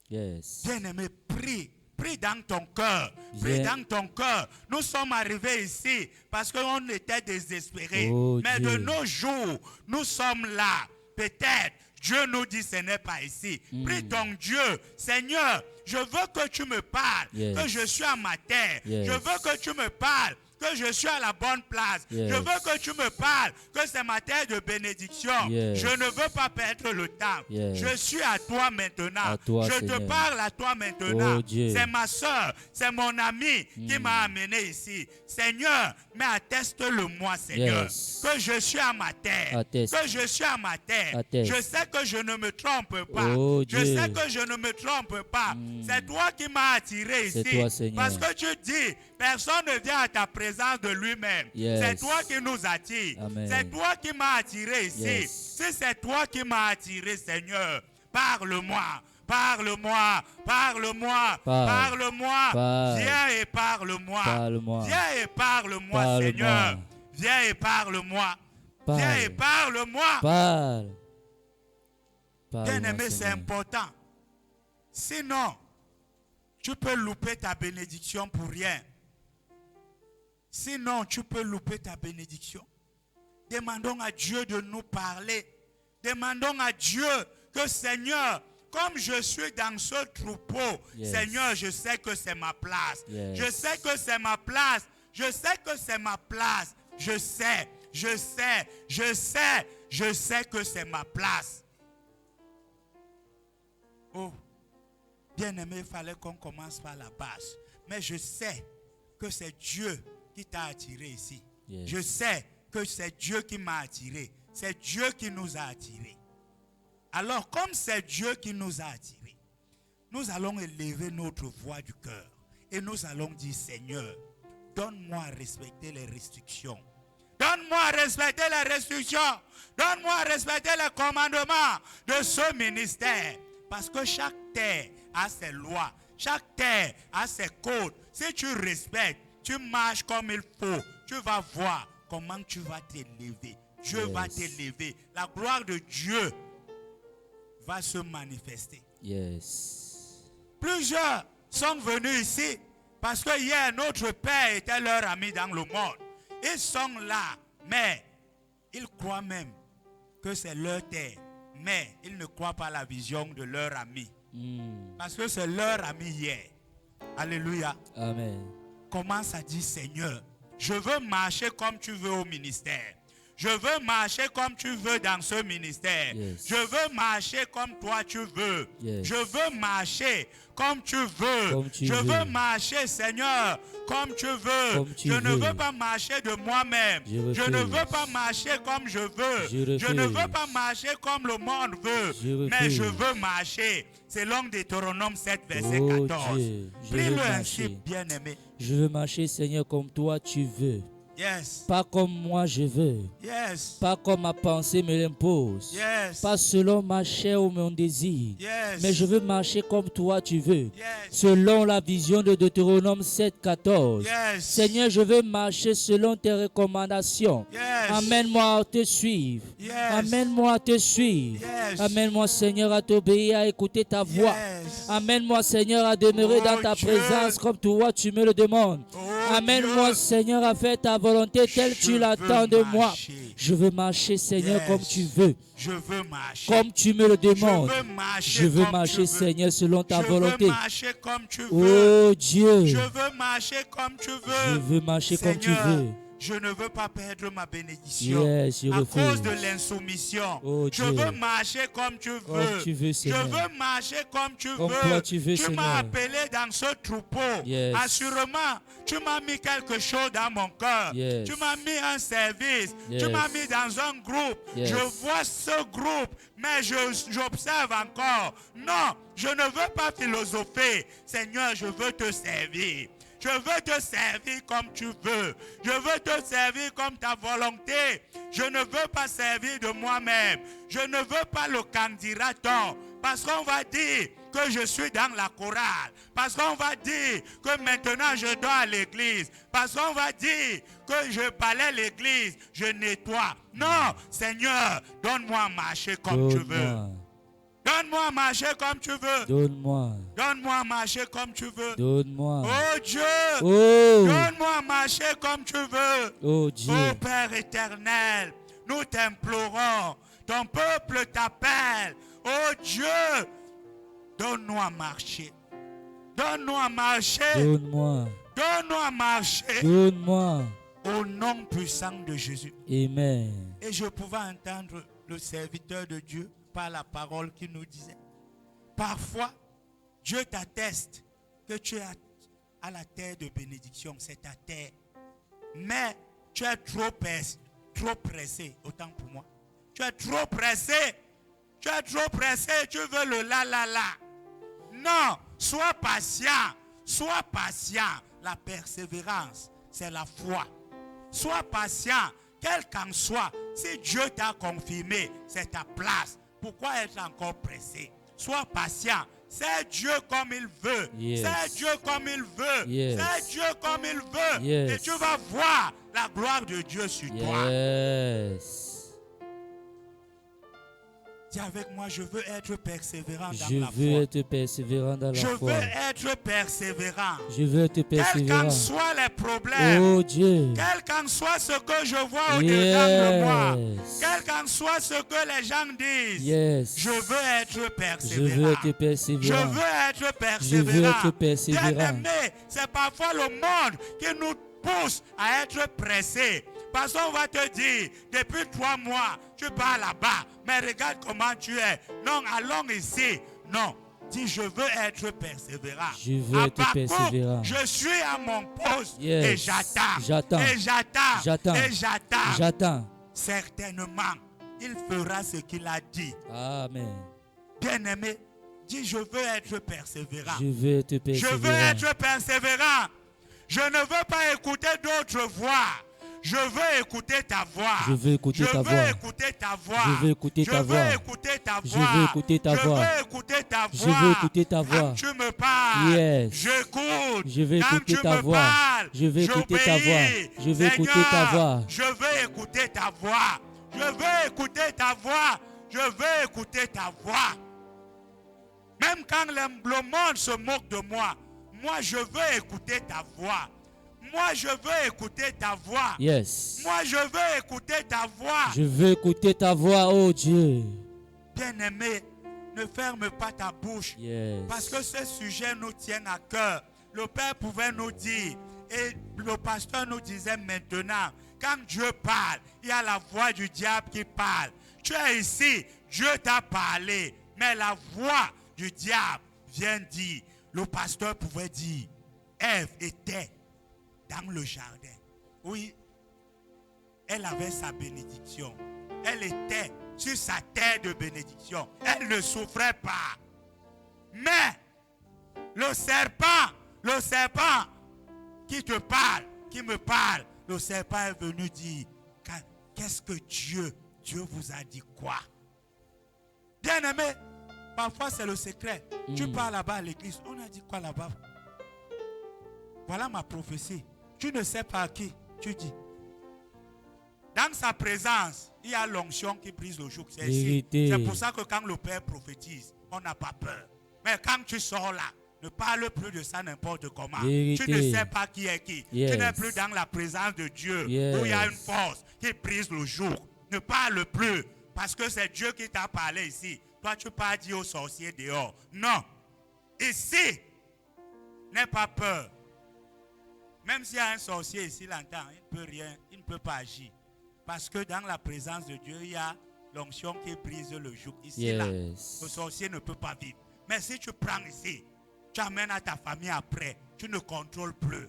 F: Yes.
G: Bien-aimé, prie. Prie dans ton cœur. Prie dans ton cœur. Nous sommes arrivés ici parce qu'on était désespérés.
F: Oh,
G: mais
F: Dieu.
G: de nos jours, nous sommes là. Peut-être Dieu nous dit ce n'est pas ici. Prie ton Dieu. Seigneur, je veux que tu me parles.
F: Yes.
G: Que je suis à ma terre.
F: Yes.
G: Je veux que tu me parles. Que je suis à la bonne place.
F: Yes.
G: Je veux que tu me parles. Que c'est ma terre de bénédiction.
F: Yes.
G: Je ne veux pas perdre le temps.
F: Yes.
G: Je suis à toi maintenant.
F: À toi,
G: je
F: Seigneur.
G: te parle à toi maintenant.
F: Oh, Dieu.
G: C'est ma soeur, c'est mon ami qui m'a amené ici. Seigneur, mais atteste-le-moi, Seigneur.
F: Yes.
G: Que je suis à ma terre.
F: Atteste.
G: Que je suis à ma terre.
F: Atteste.
G: Je sais que je ne me trompe pas.
F: Oh,
G: je
F: Dieu.
G: sais que je ne me trompe pas. C'est toi qui m'as attiré
F: C'est
G: ici.
F: toi, Seigneur.
G: Parce que tu dis, personne ne vient à ta présence de lui-même.
F: Yes.
G: C'est toi qui nous attires.
F: Amen.
G: C'est toi qui m'as attiré ici.
F: Yes.
G: Si c'est toi qui m'as attiré, Seigneur, parle-moi. Parle-moi, parle-moi, parle-moi.
F: Parle.
G: Viens et parle-moi.
F: Parle-moi.
G: Viens et parle-moi,
F: Parle-moi.
G: Seigneur. Viens et parle-moi.
F: Parle.
G: Viens et parle-moi.
F: Parle.
G: Bien-aimé, c'est
F: Seigneur.
G: important. Sinon, tu peux louper ta bénédiction pour rien. Sinon, tu peux louper ta bénédiction. Demandons à Dieu de nous parler. Demandons à Dieu que, Seigneur, comme je suis dans ce troupeau,
F: Yes.
G: Seigneur, je sais que c'est ma place.
F: Yes.
G: Je sais que c'est ma place. Je sais que c'est ma place. Je sais, je sais, je sais, Je sais que c'est ma place. Oh, bien-aimé, il fallait qu'on commence par la base. Mais je sais que c'est Dieu qui t'a attiré ici.
F: Yes.
G: Je sais que c'est Dieu qui m'a attiré. C'est Dieu qui nous a attirés. Alors, comme c'est Dieu qui nous a attirés, nous allons élever notre voix du cœur. Et nous allons dire, Seigneur, donne-moi à respecter les restrictions. Donne-moi à respecter les restrictions. Donne-moi à respecter les commandements de ce ministère. Parce que chaque terre a ses lois. Chaque terre a ses codes. Si tu respectes, tu marches comme il faut, tu vas voir comment tu vas t'élever. Dieu va t'élever. La gloire de Dieu va se manifester.
F: Yes.
G: Plusieurs sont venus ici parce que hier notre père était leur ami dans le monde. Ils sont là, mais ils croient même que c'est leur terre. Mais ils ne croient pas la vision de leur ami. Parce que c'est leur ami hier. Alléluia.
F: Amen.
G: Commence à dire, Seigneur, je veux marcher comme tu veux au ministère. Je veux marcher comme tu veux dans ce ministère.
F: Yes.
G: Je veux marcher comme toi tu veux.
F: Yes.
G: Je veux marcher comme tu veux.
F: Comme tu
G: je
F: veux.
G: veux marcher, Seigneur, comme tu veux.
F: Comme tu
G: je ne
F: veux.
G: veux pas marcher de moi-même. Je ne veux pas marcher comme je veux. Je ne veux pas marcher comme le monde veut. Mais je veux marcher selon Deutéronome 7, verset 14.
F: Dieu,
G: Prie-le ainsi, bien-aimé.
F: Je veux marcher, Seigneur, comme toi tu veux.
G: Yes.
F: Pas comme moi je veux.
G: Yes.
F: Pas comme ma pensée me l'impose.
G: Yes.
F: Pas selon ma chair ou mon désir.
G: Yes.
F: Mais je veux marcher comme toi tu veux.
G: Yes.
F: Selon la vision de Deutéronome 7, 14.
G: Yes.
F: Seigneur, je veux marcher selon tes recommandations.
G: Yes.
F: Amène-moi à te suivre.
G: Yes.
F: Amène-moi à te suivre.
G: Yes.
F: Amène-moi, Seigneur, à t'obéir, à écouter ta voix.
G: Yes.
F: Amène-moi, Seigneur, à demeurer
G: Oh,
F: dans ta
G: Dieu.
F: présence comme toi tu me le demandes.
G: Oh,
F: Amène-moi,
G: Dieu.
F: Seigneur, à faire ta volonté telle que
G: Je
F: tu l'attends
G: veux
F: de moi.
G: marcher.
F: Je veux marcher, Seigneur,
G: Yes.
F: comme tu veux.
G: Je veux marcher.
F: Comme tu me le demandes.
G: Je veux marcher,
F: Je veux
G: comme
F: marcher,
G: tu veux.
F: Seigneur, selon ta
G: Je
F: volonté.
G: veux marcher comme tu veux.
F: Oh Dieu,
G: Je veux marcher comme tu veux.
F: je veux marcher comme tu
G: Seigneur,
F: veux.
G: je ne veux pas perdre ma bénédiction
F: Yes, je
G: à
F: refuse.
G: cause de l'insoumission.
F: Oh,
G: je
F: Dieu.
G: veux marcher comme tu veux.
F: Comme tu veux,
G: je
F: Seigneur.
G: veux marcher comme tu
F: Comme
G: veux.
F: toi, tu veux,
G: m'as
F: Seigneur.
G: appelé dans ce troupeau.
F: Yes.
G: Assurément, tu m'as mis quelque chose dans mon cœur.
F: Yes.
G: Tu m'as mis un service.
F: Yes.
G: Tu m'as mis dans un groupe.
F: Yes.
G: Je vois ce groupe, mais j'observe encore. Non, je ne veux pas philosopher. Seigneur, je veux te servir. Je veux te servir comme tu veux. Je veux te servir comme ta volonté. Je ne veux pas servir de moi-même. Je ne veux pas le candidaton. Parce qu'on va dire que je suis dans la chorale. Parce qu'on va dire que maintenant je dois à l'église. Parce qu'on va dire que je balaie l'église, je nettoie. Non, Seigneur, donne-moi à marcher comme tu veux.
F: Donne-moi,
G: Donne-moi à marcher comme tu veux.
F: donne-moi,
G: Donne-moi à marcher comme tu veux.
F: donne-moi.
G: Oh Dieu,
F: Oh,
G: donne-moi à marcher comme tu veux.
F: oh Dieu,
G: Oh Père éternel, nous t'implorons. Ton peuple t'appelle. Oh Dieu, donne-nous à marcher. Donne-nous à marcher.
F: donne-moi,
G: Donne-nous à marcher.
F: donne-moi.
G: Au nom puissant de Jésus.
F: Amen.
G: Et je pouvais entendre le serviteur de Dieu par la parole qui nous disait. Parfois, Dieu t'atteste que tu es à la terre de bénédiction. C'est ta terre. Mais tu es trop pressé, autant pour moi. Tu es trop pressé. Tu es trop pressé. Tu veux le la. Non, sois patient. Sois patient. La persévérance, c'est la foi. Sois patient. Quel qu'en soit, si Dieu t'a confirmé, c'est ta place. Pourquoi être encore pressé? Sois patient. C'est Dieu comme il veut.
F: Yes.
G: C'est Dieu comme il veut.
F: Yes.
G: C'est Dieu comme il veut.
F: Yes.
G: Et tu vas voir la gloire de Dieu sur toi.
F: Yes.
G: Dis avec moi, je veux être persévérant dans
F: Je
G: la
F: veux
G: foi.
F: être persévérant dans la
G: Je
F: foi.
G: veux être persévérant.
F: Je veux être
G: Quels
F: persévérant.
G: qu'en soient les problèmes.
F: Oh Dieu.
G: Quel qu'en soit ce que je vois au-dedans de moi.
F: Yes.
G: Quel qu'en soit ce que les gens disent.
F: Yes.
G: Je veux être
F: Je veux
G: persévérant.
F: être
G: Je
F: persévérant.
G: veux être
F: Je veux
G: persévérant.
F: être persévérant.
G: Bien-aimé, c'est parfois le monde qui nous pousse à être pressés. Parce qu'on va te dire, depuis 3 mois, tu pars là-bas, mais regarde comment tu es. Non, allons ici. Non. Dis, je veux être persévérant.
F: Je veux être persévérant.
G: Je suis à mon poste
F: Yes.
G: et j'attends.
F: J'attends.
G: Et j'attends.
F: J'attends.
G: Et j'attends.
F: J'attends.
G: Certainement, il fera ce qu'il a dit.
F: Amen.
G: Bien-aimé, dis, je veux être persévérant.
F: Je veux être
G: Je
F: persévérant.
G: veux être persévérant. Je ne veux pas écouter d'autres voix. Je veux écouter ta voix.
F: Je veux écouter ta
G: Je
F: voix.
G: veux écouter ta voix.
F: Je veux écouter ta voix.
G: Je veux écouter ta
F: Je
G: voix.
F: veux écouter ta voix.
G: Je veux écouter ta
F: Je
G: voix.
F: veux écouter ta voix.
G: Quand tu me parles,
F: Yes.
G: j'écoute.
F: Je veux
G: Quand
F: écouter
G: tu
F: ta
G: me
F: voix.
G: parles,
F: Je veux écouter ta voix.
G: j'obéis.
F: Je veux écouter ta
G: Seigneur,
F: voix.
G: Je veux écouter ta voix. Je veux écouter ta voix. Je veux écouter ta voix. Même quand le monde se moque de moi, moi je veux écouter ta voix. Moi je veux écouter ta voix.
F: Yes.
G: Moi je veux écouter ta voix.
F: Je veux écouter ta voix, oh Dieu.
G: Bien-aimé, ne ferme pas ta bouche.
F: Yes.
G: Parce que ce sujet nous tient à cœur. Le Père pouvait nous dire, et le pasteur nous disait maintenant, quand Dieu parle, il y a la voix du diable qui parle. Tu es ici, Dieu t'a parlé, mais la voix du diable vient dire. Le pasteur pouvait dire, Ève était dans le jardin. Oui, elle avait sa bénédiction. Elle était sur sa terre de bénédiction. Elle ne souffrait pas. Mais le serpent qui te parle, qui me parle, le serpent est venu dire, qu'est-ce que Dieu vous a dit quoi? Bien-aimé, parfois c'est le secret. Tu pars là-bas à l'église, on a dit quoi là-bas? Voilà ma prophétie. Tu ne sais pas à qui tu dis. Dans sa présence, il y a l'onction qui brise le joug. C'est ici. C'est pour ça que quand le Père prophétise, on n'a pas peur. Mais quand tu sors là, ne parle plus de ça n'importe comment.
F: Vérité.
G: Tu ne sais pas qui est qui.
F: Yes.
G: Tu n'es plus dans la présence de Dieu.
F: Yes.
G: Où il y a une force qui brise le joug. Ne parle plus. Parce que c'est Dieu qui t'a parlé ici. Toi, tu pas dit aux sorciers dehors. Non. Ici, n'aie pas peur. Même s'il y a un sorcier ici, l'entend, il ne peut rien, il ne peut pas agir. Parce que dans la présence de Dieu, il y a l'onction qui brise le joug. Ici, là, le sorcier ne peut pas vivre. Mais si tu prends ici, tu amènes à ta famille après, tu ne contrôles plus.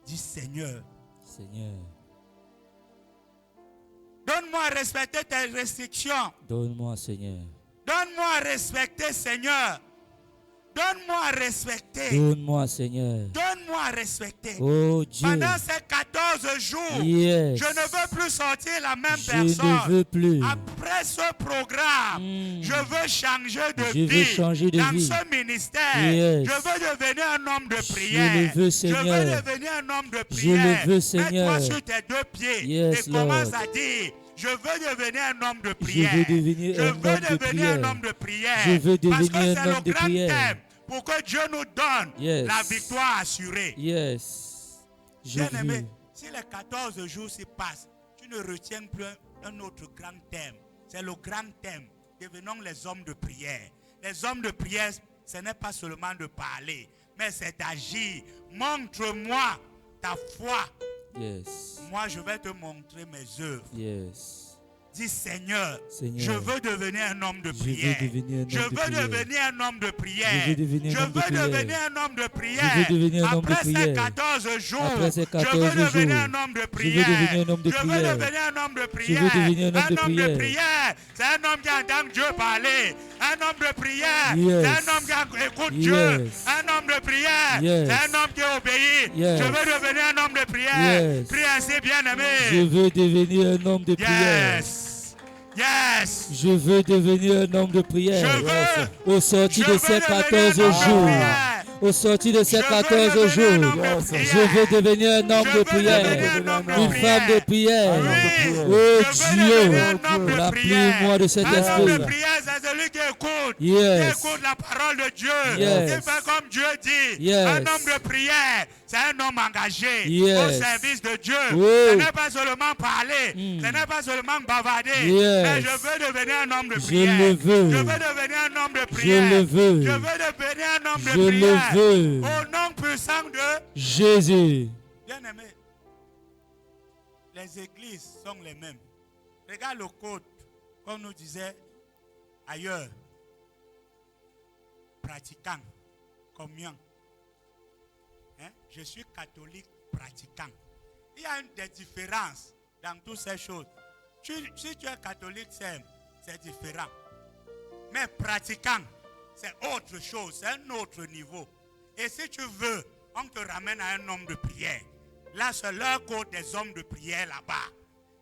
G: Dis Seigneur.
F: Seigneur.
G: Donne-moi à respecter tes restrictions.
F: Donne-moi, Seigneur.
G: Donne-moi à respecter, Seigneur. Donne-moi à respecter.
F: Donne-moi, Seigneur.
G: Donne-moi à respecter.
F: Oh Dieu.
G: Pendant ces 14 jours,
F: Yes.
G: je ne veux plus sortir la même
F: Je
G: personne.
F: ne veux plus.
G: Après ce programme, je veux changer de
F: Je veux
G: vie.
F: changer de
G: Dans
F: vie.
G: ce ministère,
F: Yes.
G: je veux devenir un homme de prière.
F: Je le veux,
G: Je
F: Seigneur.
G: veux devenir un homme de
F: Je
G: prière.
F: le veux, Seigneur.
G: Mets-toi sur tes 2 pieds
F: Yes,
G: et commence
F: Lord.
G: à dire, je veux devenir un homme de
F: Je
G: prière.
F: veux devenir un homme de
G: devenir un
F: prière.
G: homme de prière.
F: Je veux
G: Parce
F: devenir
G: que
F: un
G: c'est
F: homme
G: le
F: de
G: grand
F: prière.
G: thème pour que Dieu nous donne
F: Yes.
G: la victoire assurée.
F: Yes. Je
G: Bien-aimé,
F: veux.
G: si les 14 jours se passent, tu ne retiens plus un autre grand thème. C'est le grand thème. Devenons les hommes de prière. Les hommes de prière, ce n'est pas seulement de parler, mais c'est d'agir. Montre-moi ta foi.
F: Yes.
G: Moi, je vais te montrer mes œuvres.
F: Yes.
G: Dis Seigneur,
F: Seigneur,
G: je veux devenir un homme de
F: je veux
G: prière.
F: devenir un homme
G: Je
F: de
G: veux
F: prière.
G: devenir un homme de prière.
F: Je veux devenir un homme de
G: Je veux
F: prière.
G: devenir un homme de prière.
F: Je veux devenir un homme de
G: Après ces
F: prière.
G: 14 jours,
F: Après ces 14
G: je veux devenir
F: jours,
G: un homme de
F: je veux
G: prière.
F: devenir un homme de
G: Je veux
F: prière.
G: devenir un homme de
F: Je
G: prière.
F: veux devenir un homme de
G: Un homme de
F: prière.
G: prière, c'est un homme qui entend Dieu parler. Un homme de prière,
F: Yes.
G: c'est un homme qui écoute
F: Yes.
G: Dieu. Un homme de prière,
F: Yes.
G: c'est un homme qui obéit.
F: Yes.
G: Je veux devenir un homme de prière.
F: Yes.
G: Prie ainsi, bien-aimé.
F: Je veux devenir un homme de prière.
G: Yes. Yes.
F: Je veux devenir un homme de prière.
G: Je veux.
F: Au sorti
G: Je
F: de
G: veux
F: ces
G: devenir
F: 14
G: un homme de
F: jours.
G: prière.
F: Au sorti de ces
G: Je veux
F: 14
G: devenir
F: jours.
G: un homme de prière.
F: Je veux devenir un homme
G: Je
F: de
G: veux
F: prière.
G: devenir un homme de
F: Une
G: prière.
F: femme de prière.
G: Oui.
F: Oh
G: Je veux
F: Dieu.
G: devenir un homme de
F: Remplis-moi de cet
G: prière. Un homme de
F: esprit.
G: prière, c'est celui qui écoute.
F: Yes.
G: Qui écoute la parole de Dieu.
F: Yes.
G: Qui fait comme Dieu dit.
F: Yes.
G: Un homme de prière, c'est un homme engagé
F: Yes.
G: au service de Dieu.
F: Oh.
G: Ce n'est pas seulement parler.
F: Mm.
G: Ce n'est pas seulement bavarder.
F: Yes.
G: Mais je veux devenir un homme de
F: Je
G: prière.
F: le veux.
G: Je veux devenir un homme de
F: Je
G: prière.
F: le veux.
G: Je veux devenir un homme
F: Je
G: de
F: le
G: prière.
F: veux.
G: Au nom puissant de
F: Jésus.
G: Bien aimé, les églises sont les mêmes. Regarde le code, comme nous disait ailleurs. Pratiquant, communion. Hein? Je suis catholique pratiquant. Il y a des différences dans toutes ces choses. Si tu es catholique, c'est différent. Mais pratiquant, c'est autre chose, c'est un autre niveau. Et si tu veux, on te ramène à un homme de prière. Là, c'est leur code des hommes de prière là-bas.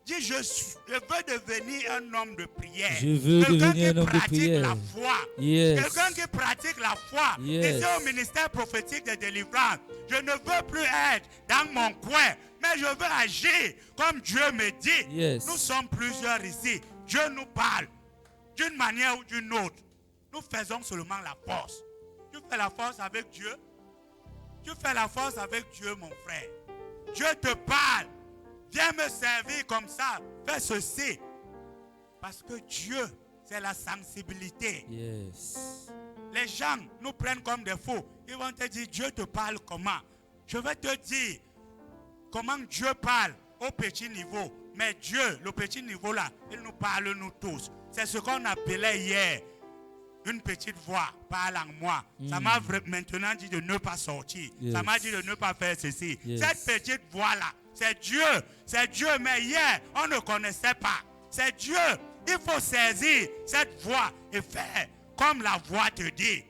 G: Dis, je veux devenir un homme de prière.
F: Je veux devenir un homme de prière.
G: La foi.
F: Yes.
G: Quelqu'un qui pratique la foi.
F: Yes.
G: Et c'est au ministère prophétique de délivrance. Je ne veux plus être dans mon coin, mais je veux agir comme Dieu me dit.
F: Yes.
G: Nous sommes plusieurs ici. Dieu nous parle d'une manière ou d'une autre. Nous faisons seulement la force. Tu fais la force avec Dieu. Tu fais la force avec Dieu, mon frère. Dieu te parle. Viens me servir comme ça. Fais ceci. Parce que Dieu, c'est la sensibilité.
F: Yes.
G: Les gens nous prennent comme des fous. Ils vont te dire, Dieu te parle comment? Je vais te dire comment Dieu parle au petit niveau. Mais Dieu, le petit niveau là, il nous parle nous tous. C'est ce qu'on appelait hier. Une petite voix parle en moi. Ça m'a maintenant dit de ne pas sortir.
F: Yes.
G: Ça m'a dit de ne pas faire ceci.
F: Yes.
G: Cette petite voix-là, c'est Dieu. C'est Dieu. Mais hier, on ne connaissait pas. C'est Dieu. Il faut saisir cette voix et faire comme la voix te dit.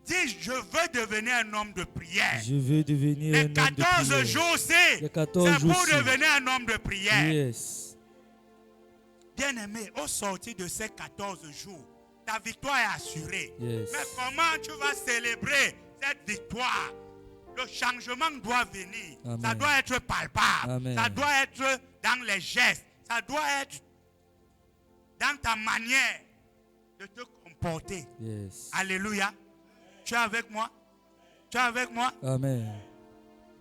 G: Dis, je veux devenir un homme de prière.
F: Je veux devenir
G: Les
F: un homme de prière.
G: 14 jours, c'est pour devenir un homme de prière.
F: Yes.
G: Bien-aimé, au sortir de ces 14 jours, ta victoire est assurée.
F: Yes.
G: Mais comment tu vas célébrer cette victoire? Le changement doit venir.
F: Amen.
G: Ça doit être palpable.
F: Amen.
G: Ça doit être dans les gestes. Ça doit être dans ta manière de te comporter.
F: Yes.
G: Alléluia. Tu es avec moi? Tu es avec moi?
F: Amen.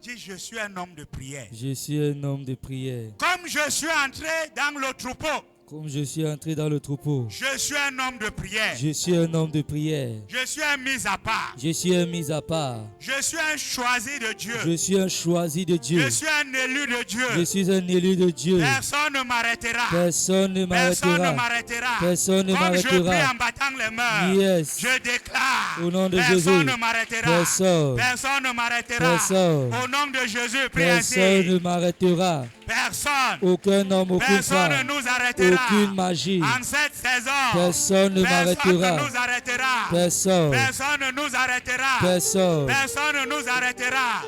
G: Dis, je suis un homme de prière.
F: Je suis un homme de prière.
G: Comme je suis entré dans le troupeau,
F: Comme je suis entré dans le troupeau,
G: je suis un homme de prière.
F: je suis un homme de prière.
G: Je suis un mis à part.
F: Je suis un mis à part.
G: Je suis un choisi de Dieu.
F: Je suis un choisi de Dieu.
G: Je suis un élu de Dieu.
F: Je suis un élu de Dieu.
G: Personne ne m'arrêtera.
F: Personne ne
G: Personne ne
F: m'arrêtera.
G: m'arrêtera.
F: Personne ne
G: Comme je prie
F: m'arrêtera.
G: en battant les mains,
F: Yes.
G: je déclare,
F: Au nom de
G: personne
F: Jésus.
G: ne m'arrêtera.
F: Personne.
G: Personne ne m'arrêtera.
F: Personne.
G: Au nom de Jésus, prie
F: Personne
G: ainsi.
F: ne m'arrêtera.
G: Personne.
F: Aucun homme, aucune
G: Personne ne
F: femme,
G: nous arrêtera.
F: aucune magie.
G: En cette saison,
F: Personne ne
G: personne
F: m'arrêtera.
G: ne nous arrêtera.
F: Personne.
G: Personne ne nous arrêtera.
F: Personne.
G: Personne ne nous arrêtera.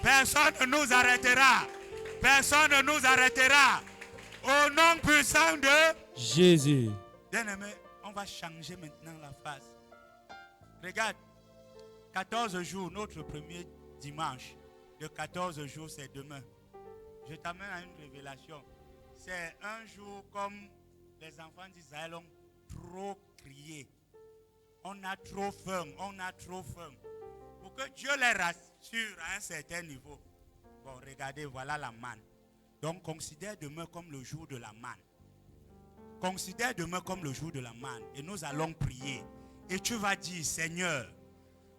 G: Personne ne nous arrêtera. Personne ne nous arrêtera. Au nom puissant de
F: Jésus.
G: Bien-aimé, on va changer maintenant la phase. Regarde, 14 jours, notre premier dimanche de 14 jours, c'est demain. Je t'amène à une révélation. C'est un jour comme les enfants d'Israël ont trop crié. On a trop faim, on a trop faim. Pour que Dieu les rassure à un certain niveau. Bon, regardez, voilà la manne. Donc, considère demain comme le jour de la manne. Considère demain comme le jour de la manne. Et nous allons prier. Et tu vas dire, Seigneur,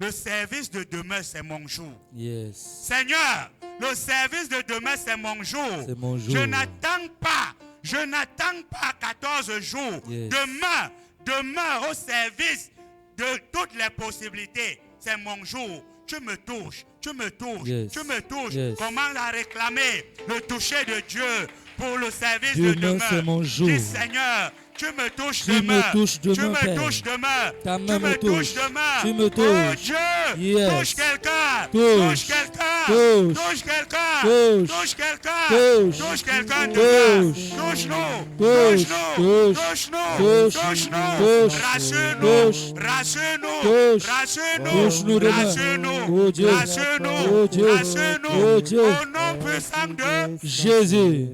G: le service de demain, c'est mon jour.
F: Yes.
G: Seigneur, le service de demain, c'est mon jour.
F: C'est mon jour.
G: Je n'attends pas 14 jours.
F: Yes.
G: Demain, au service de toutes les possibilités, c'est mon jour. Tu me touches, tu me touches,
F: Yes.
G: tu me touches.
F: Yes.
G: Comment la réclamer? Le toucher de Dieu pour le service
F: Demain,
G: de demain.
F: c'est mon jour.
G: Dis, Seigneur, tu me touches
F: Tu
G: demain.
F: me touches demain,
G: Tu me
F: Père.
G: touches demain.
F: Ta
G: Tu
F: main
G: me
F: me
G: touches
F: touche.
G: demain.
F: Tu me
G: Oh
F: touches.
G: Dieu,
F: Yes.
G: touche quelqu'un.
F: Touche.
G: Touche quelqu'un.
F: Touche.
G: Touche quelqu'un.
F: Touche.
G: Touche quelqu'un.
F: Touche.
G: Touche quelqu'un
F: Touche.
G: demain. Touche-nous.
F: Touche.
G: Touche-nous.
F: Touche.
G: Touche-nous.
F: Touche.
G: Touche-nous.
F: Touche.
G: Rassure-nous.
F: Touche.
G: Rassure-nous.
F: Touche.
G: Rassure-nous.
F: Touche-nous demain.
G: Rassure-nous.
F: Oh Dieu.
G: Rassure-nous.
F: Oh Dieu.
G: Rassure-nous.
F: Oh Dieu.
G: Au nom puissant de
F: Jésus.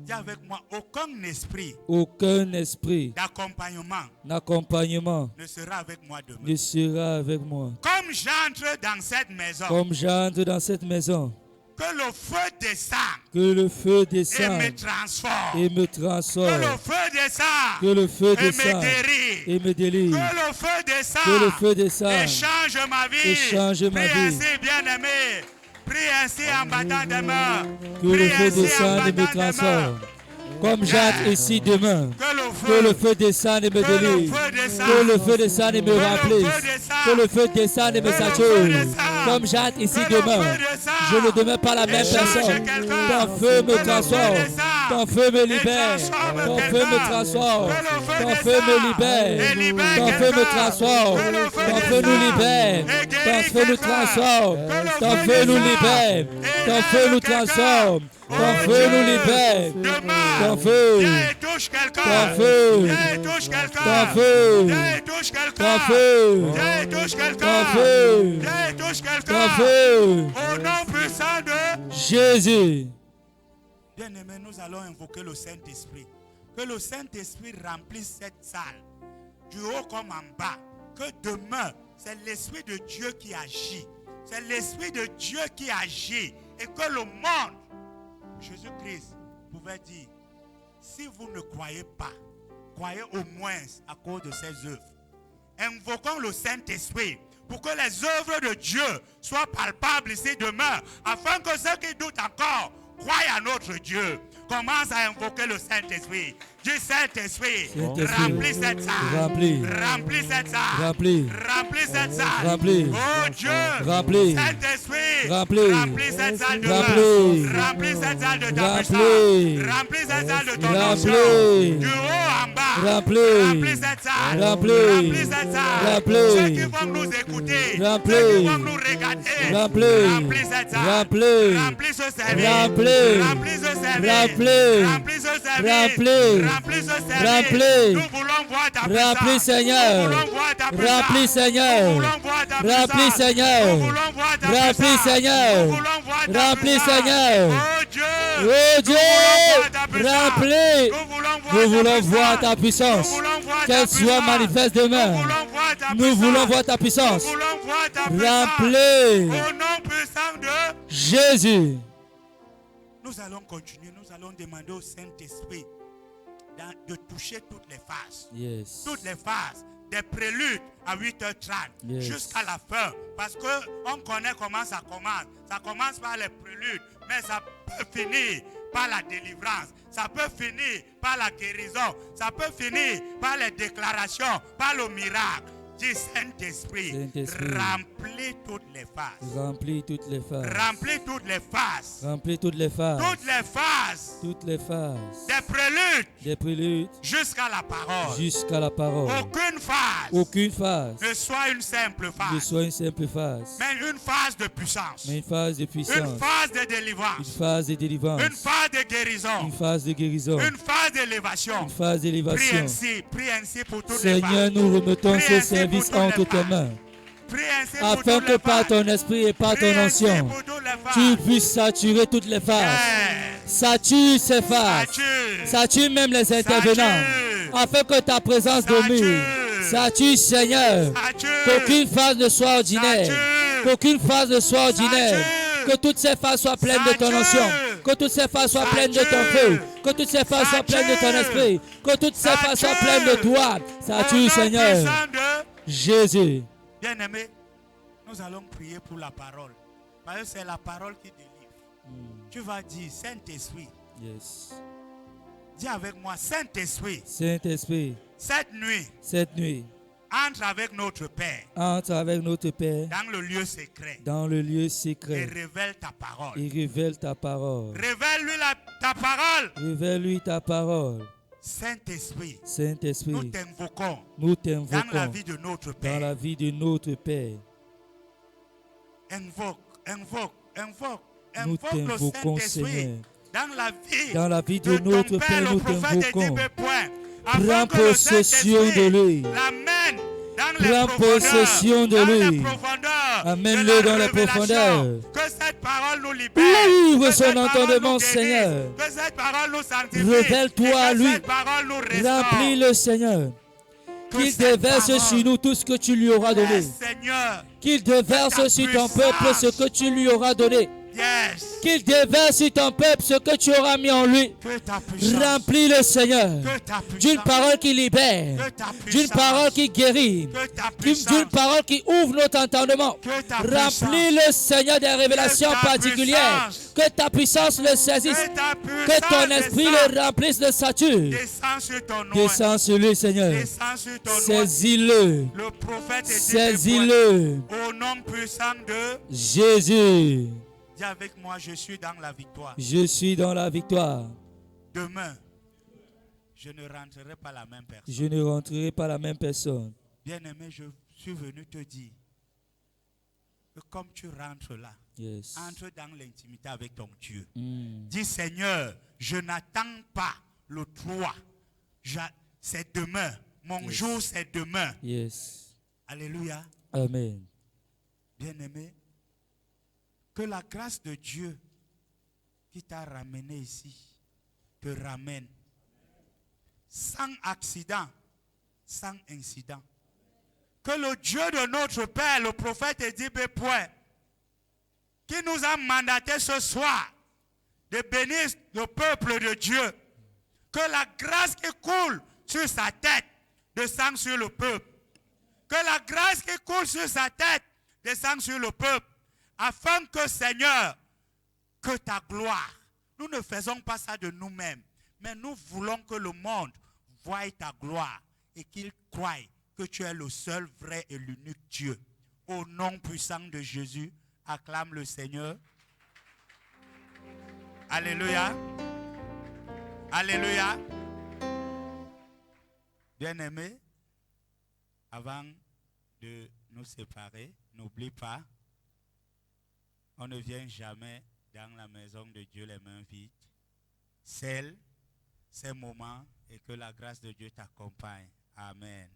G: dis avec moi, aucun esprit
F: Aucun esprit
G: d'accompagnement
F: d'accompagnement
G: ne sera avec moi demain.
F: ne sera avec moi.
G: Comme j'entre dans cette maison,
F: Comme j'entre dans cette maison,
G: que le feu descend
F: que le feu
G: et
F: descende
G: me transforme.
F: et me
G: Que
F: transforme.
G: le feu descend
F: Que le feu
G: et me
F: descende
G: guérit.
F: et me délivre.
G: Que le feu descend
F: Que le feu descende
G: et change ma vie.
F: et change ma
G: Prie
F: vie.
G: ainsi, bien-aimé. Prie ainsi en battant des mains.
F: Que le
G: Prie
F: feu
G: ainsi en
F: descende et me
G: battant des mains.
F: transforme. Comme j'entre ici demain.
G: Que
F: Que le feu descende et me délivre. Que le feu descende et me remplisse. Que le feu descende et me sature. Comme j'entre ici demain. Je ne demeure pas la même personne. Ton feu me transforme. Ton feu me libère. Ton feu me transforme. Ton feu me libère. Ton feu me transforme. Ton feu nous libère. Ton feu nous transforme. Ton feu nous libère. Ton feu nous transforme. Ton feu nous libère. Ton feu.
G: touche quelqu'un.
F: Ton feu.
G: Touche quelqu'un.
F: Ton feu.
G: Touche quelqu'un.
F: Ton feu.
G: Touche
F: Ton
G: quelqu'un.
F: feu.
G: Touche
F: Ton
G: quelqu'un.
F: feu.
G: Au nom puissant de
F: Jésus.
G: Bien-aimés, nous allons invoquer le Saint-Esprit. Que le Saint-Esprit remplisse cette salle, du haut comme en bas. Que demain, c'est l'Esprit de Dieu qui agit. C'est l'Esprit de Dieu qui agit. Et que le monde, Jésus-Christ, pouvait dire, si vous ne croyez pas, croyez au moins à cause de ses œuvres. Invoquons le Saint-Esprit pour que les œuvres de Dieu soient palpables ici demain, afin que ceux qui doutent encore croient à notre Dieu. Commence à invoquer le Saint-Esprit. Dis Saint-Esprit, remplis cette salle.
F: Remplis.
G: Remplis cette salle.
F: Remplis.
G: Remplis cette salle.
F: Remplis.
G: Oh Dieu.
F: Remplis.
G: Saint-Esprit.
F: Remplis.
G: Remplis cette salle de
F: Remplis.
G: main. Remplis cette salle de ta
F: Remplis.
G: puissance. Remplis cette salle de ton
F: Remplis.
G: onction. Du haut en bas.
F: Remplis.
G: Remplis cette salle.
F: Remplis.
G: Remplis cette salle.
F: Remplis.
G: Ceux qui vont nous écouter.
F: Remplis.
G: Ceux qui vont nous regarder.
F: Remplis.
G: Remplis cette salle.
F: Remplis.
G: Remplis ce service.
F: Remplis.
G: Remplis ce service.
F: Remplis.
G: Remplis ce service.
F: Remplis.
G: Remplis ce service.
F: Remplis.
G: Nous voulons voir ta puissance.
F: Remplis, Seigneur.
G: Nous voulons voir ta puissance.
F: Remplis, Seigneur.
G: Nous voulons voir ta puissance.
F: Remplis, Seigneur.
G: Nous voulons voir ta
F: Remplis,
G: puissance.
F: Seigneur.
G: Nous voulons voir ta
F: Remplis,
G: puissance.
F: Seigneur.
G: Oh Dieu.
F: Oh Dieu.
G: Nous voulons voir ta puissance.
F: Remplis.
G: Nous voulons
F: Nous voulons voir ta puissance.
G: Nous voulons voir ta
F: Qu'elle
G: puissance.
F: soit manifeste demain.
G: Nous voulons voir ta
F: Nous
G: puissance.
F: voulons voir ta puissance.
G: Nous voulons voir ta puissance.
F: Remplis.
G: Au nom puissant de
F: Jésus.
G: Nous allons continuer. Nous allons demander au Saint-Esprit de toucher toutes les phases.
F: Yes.
G: Toutes les phases. Des préludes à 8h30
F: Yes.
G: jusqu'à la fin. Parce qu'on connaît comment ça commence. Ça commence par les préludes, mais ça peut finir par la délivrance. Ça peut finir par la guérison. Ça peut finir par les déclarations, par le miracle. Dis Saint-Esprit,
F: Saint-Esprit.
G: remplis toutes les phases.
F: Remplis toutes les phases.
G: Remplis toutes les phases.
F: Remplis toutes les phases.
G: Toutes les phases.
F: Toutes les phases.
G: Des préludes
F: Des préludes
G: jusqu'à la parole.
F: jusqu'à la parole.
G: Aucune phase
F: Aucune phase
G: ne soit une simple
F: ne
G: phase,
F: soit une simple phase,
G: mais une phase de puissance,
F: mais une phase de
G: une
F: puissance,
G: phase de
F: une
G: délivrance,
F: phase de délivrance,
G: une phase de guérison,
F: une phase de guérison,
G: une phase d'élévation.
F: une phase
G: Prie
F: d'élévation.
G: ainsi pour toutes les
F: Seigneur,
G: phases.
F: nous remettons
G: Prie
F: ce
G: ainsi
F: service
G: pour toutes
F: entre
G: les
F: tes
G: phases.
F: mains,
G: Prie ainsi pour
F: afin
G: toutes
F: que
G: les
F: par
G: phases.
F: ton esprit et par
G: Prie
F: ton
G: ainsi
F: onction,
G: pour toutes les phases.
F: tu puisses saturer toutes les phases. Sature ces phases.
G: Sature.
F: Sature même les intervenants,
G: Sature.
F: afin que ta présence domine. Sature, Seigneur.
G: Sature.
F: Qu'aucune phase ne soit ordinaire.
G: Sature.
F: Qu'aucune phase ne soit ordinaire.
G: Sature.
F: Que toutes ces phases soient pleines de ton
G: Sature.
F: onction. Que toutes ces phases soient pleines de ton
G: Sature.
F: feu. Que toutes ces phases soient pleines de ton
G: Sature.
F: esprit. Que toutes ces phases soient
G: Sature.
F: pleines de toi.
G: Au
F: Sature,
G: nom
F: Seigneur.
G: puissant de
F: Jésus.
G: Bien-aimés, nous allons prier pour la parole. Parce que c'est la parole qui délivre. Tu vas dire, Saint-Esprit,
F: Yes.
G: dis avec moi, Saint-Esprit,
F: Saint-Esprit,
G: cette nuit,
F: entre
G: avec notre Père
F: entre avec notre Père
G: dans le lieu secret
F: dans le lieu
G: et
F: secret
G: révèle ta parole.
F: et révèle ta parole.
G: Révèle-lui ta parole.
F: Révèle-lui ta parole.
G: Saint-Esprit, nous
F: Saint-Esprit,
G: t'invoquons
F: nous
G: dans la
F: t'invoquons
G: vie de notre
F: dans
G: Père.
F: la vie de notre Père.
G: Invoque
F: Nous
G: le
F: t'invoquons,
G: Saint-Esprit
F: Seigneur.
G: dans la vie
F: de notre
G: ton
F: Père,
G: le
F: nous
G: prophète
F: t'invoquons.
G: Édipe Point, afin
F: Prends
G: que le
F: possession de
G: Saint-Esprit
F: lui.
G: l'amène dans les
F: Prends
G: profondeurs,
F: possession de
G: dans
F: lui.
G: les profondeurs,
F: Amène-le
G: de la
F: dans les
G: révélation.
F: profondeurs.
G: Que cette parole nous libère.
F: Ouvre
G: Que
F: son
G: cette parole
F: entendement,
G: nous guérisse.
F: Seigneur.
G: Que cette parole nous sanctifie.
F: Révèle-toi
G: Et que
F: à lui.
G: cette parole nous restaure.
F: Remplis-le, Seigneur.
G: Que
F: Qu'il
G: cette
F: déverse
G: parole,
F: sur nous tout ce que tu lui auras donné.
G: Seigneur,
F: Qu'il déverse
G: ta
F: sur ton
G: puissance.
F: peuple ce que tu lui auras donné.
G: Yes.
F: Qu'il déverse sur ton peuple ce que tu auras mis en lui.
G: Que ta puissance.
F: Remplis le Seigneur
G: Que ta puissance.
F: d'une parole qui libère,
G: Que ta
F: d'une
G: puissance.
F: parole qui guérit,
G: Que ta puissance.
F: d'une parole qui ouvre notre entendement.
G: Que ta
F: Remplis le Seigneur des révélations
G: Que ta
F: particulières.
G: puissance.
F: Que ta puissance le saisisse.
G: Que ta
F: Que ton
G: puissance
F: esprit
G: descende.
F: le remplisse de sature.
G: Descends sur ton nom.
F: Descends sur lui, Seigneur.
G: Descends sur ton nom.
F: Saisis-le.
G: Le prophète dit
F: Saisis-le.
G: au nom puissant de
F: Jésus.
G: dis avec moi, je suis dans la victoire.
F: Je suis dans la victoire.
G: Demain, je ne rentrerai pas la même personne.
F: Je ne rentrerai pas la même personne.
G: Bien-aimé, je suis venu te dire que comme tu rentres là,
F: Yes.
G: entre dans l'intimité avec ton Dieu.
F: Mm.
G: Dis Seigneur, je n'attends pas le 3. C'est demain. Mon
F: Yes.
G: jour, c'est demain.
F: Yes.
G: Alléluia.
F: Amen.
G: Bien-aimé, que la grâce de Dieu qui t'a ramené ici te ramène sans accident, sans incident. Que le Dieu de notre Père, le prophète Edith Point, qui nous a mandaté ce soir de bénir le peuple de Dieu, que la grâce qui coule sur sa tête descende sur le peuple. Que la grâce qui coule sur sa tête descende sur le peuple, afin que, Seigneur, que ta gloire, nous ne faisons pas ça de nous-mêmes, mais nous voulons que le monde voie ta gloire et qu'il croie que tu es le seul vrai et l'unique Dieu. Au nom puissant de Jésus, acclame le Seigneur. Alléluia. Alléluia. Bien-aimés, avant de nous séparer, n'oublie pas, on ne vient jamais dans la maison de Dieu les mains vides. Celle, ces moments, et que la grâce de Dieu t'accompagne. Amen.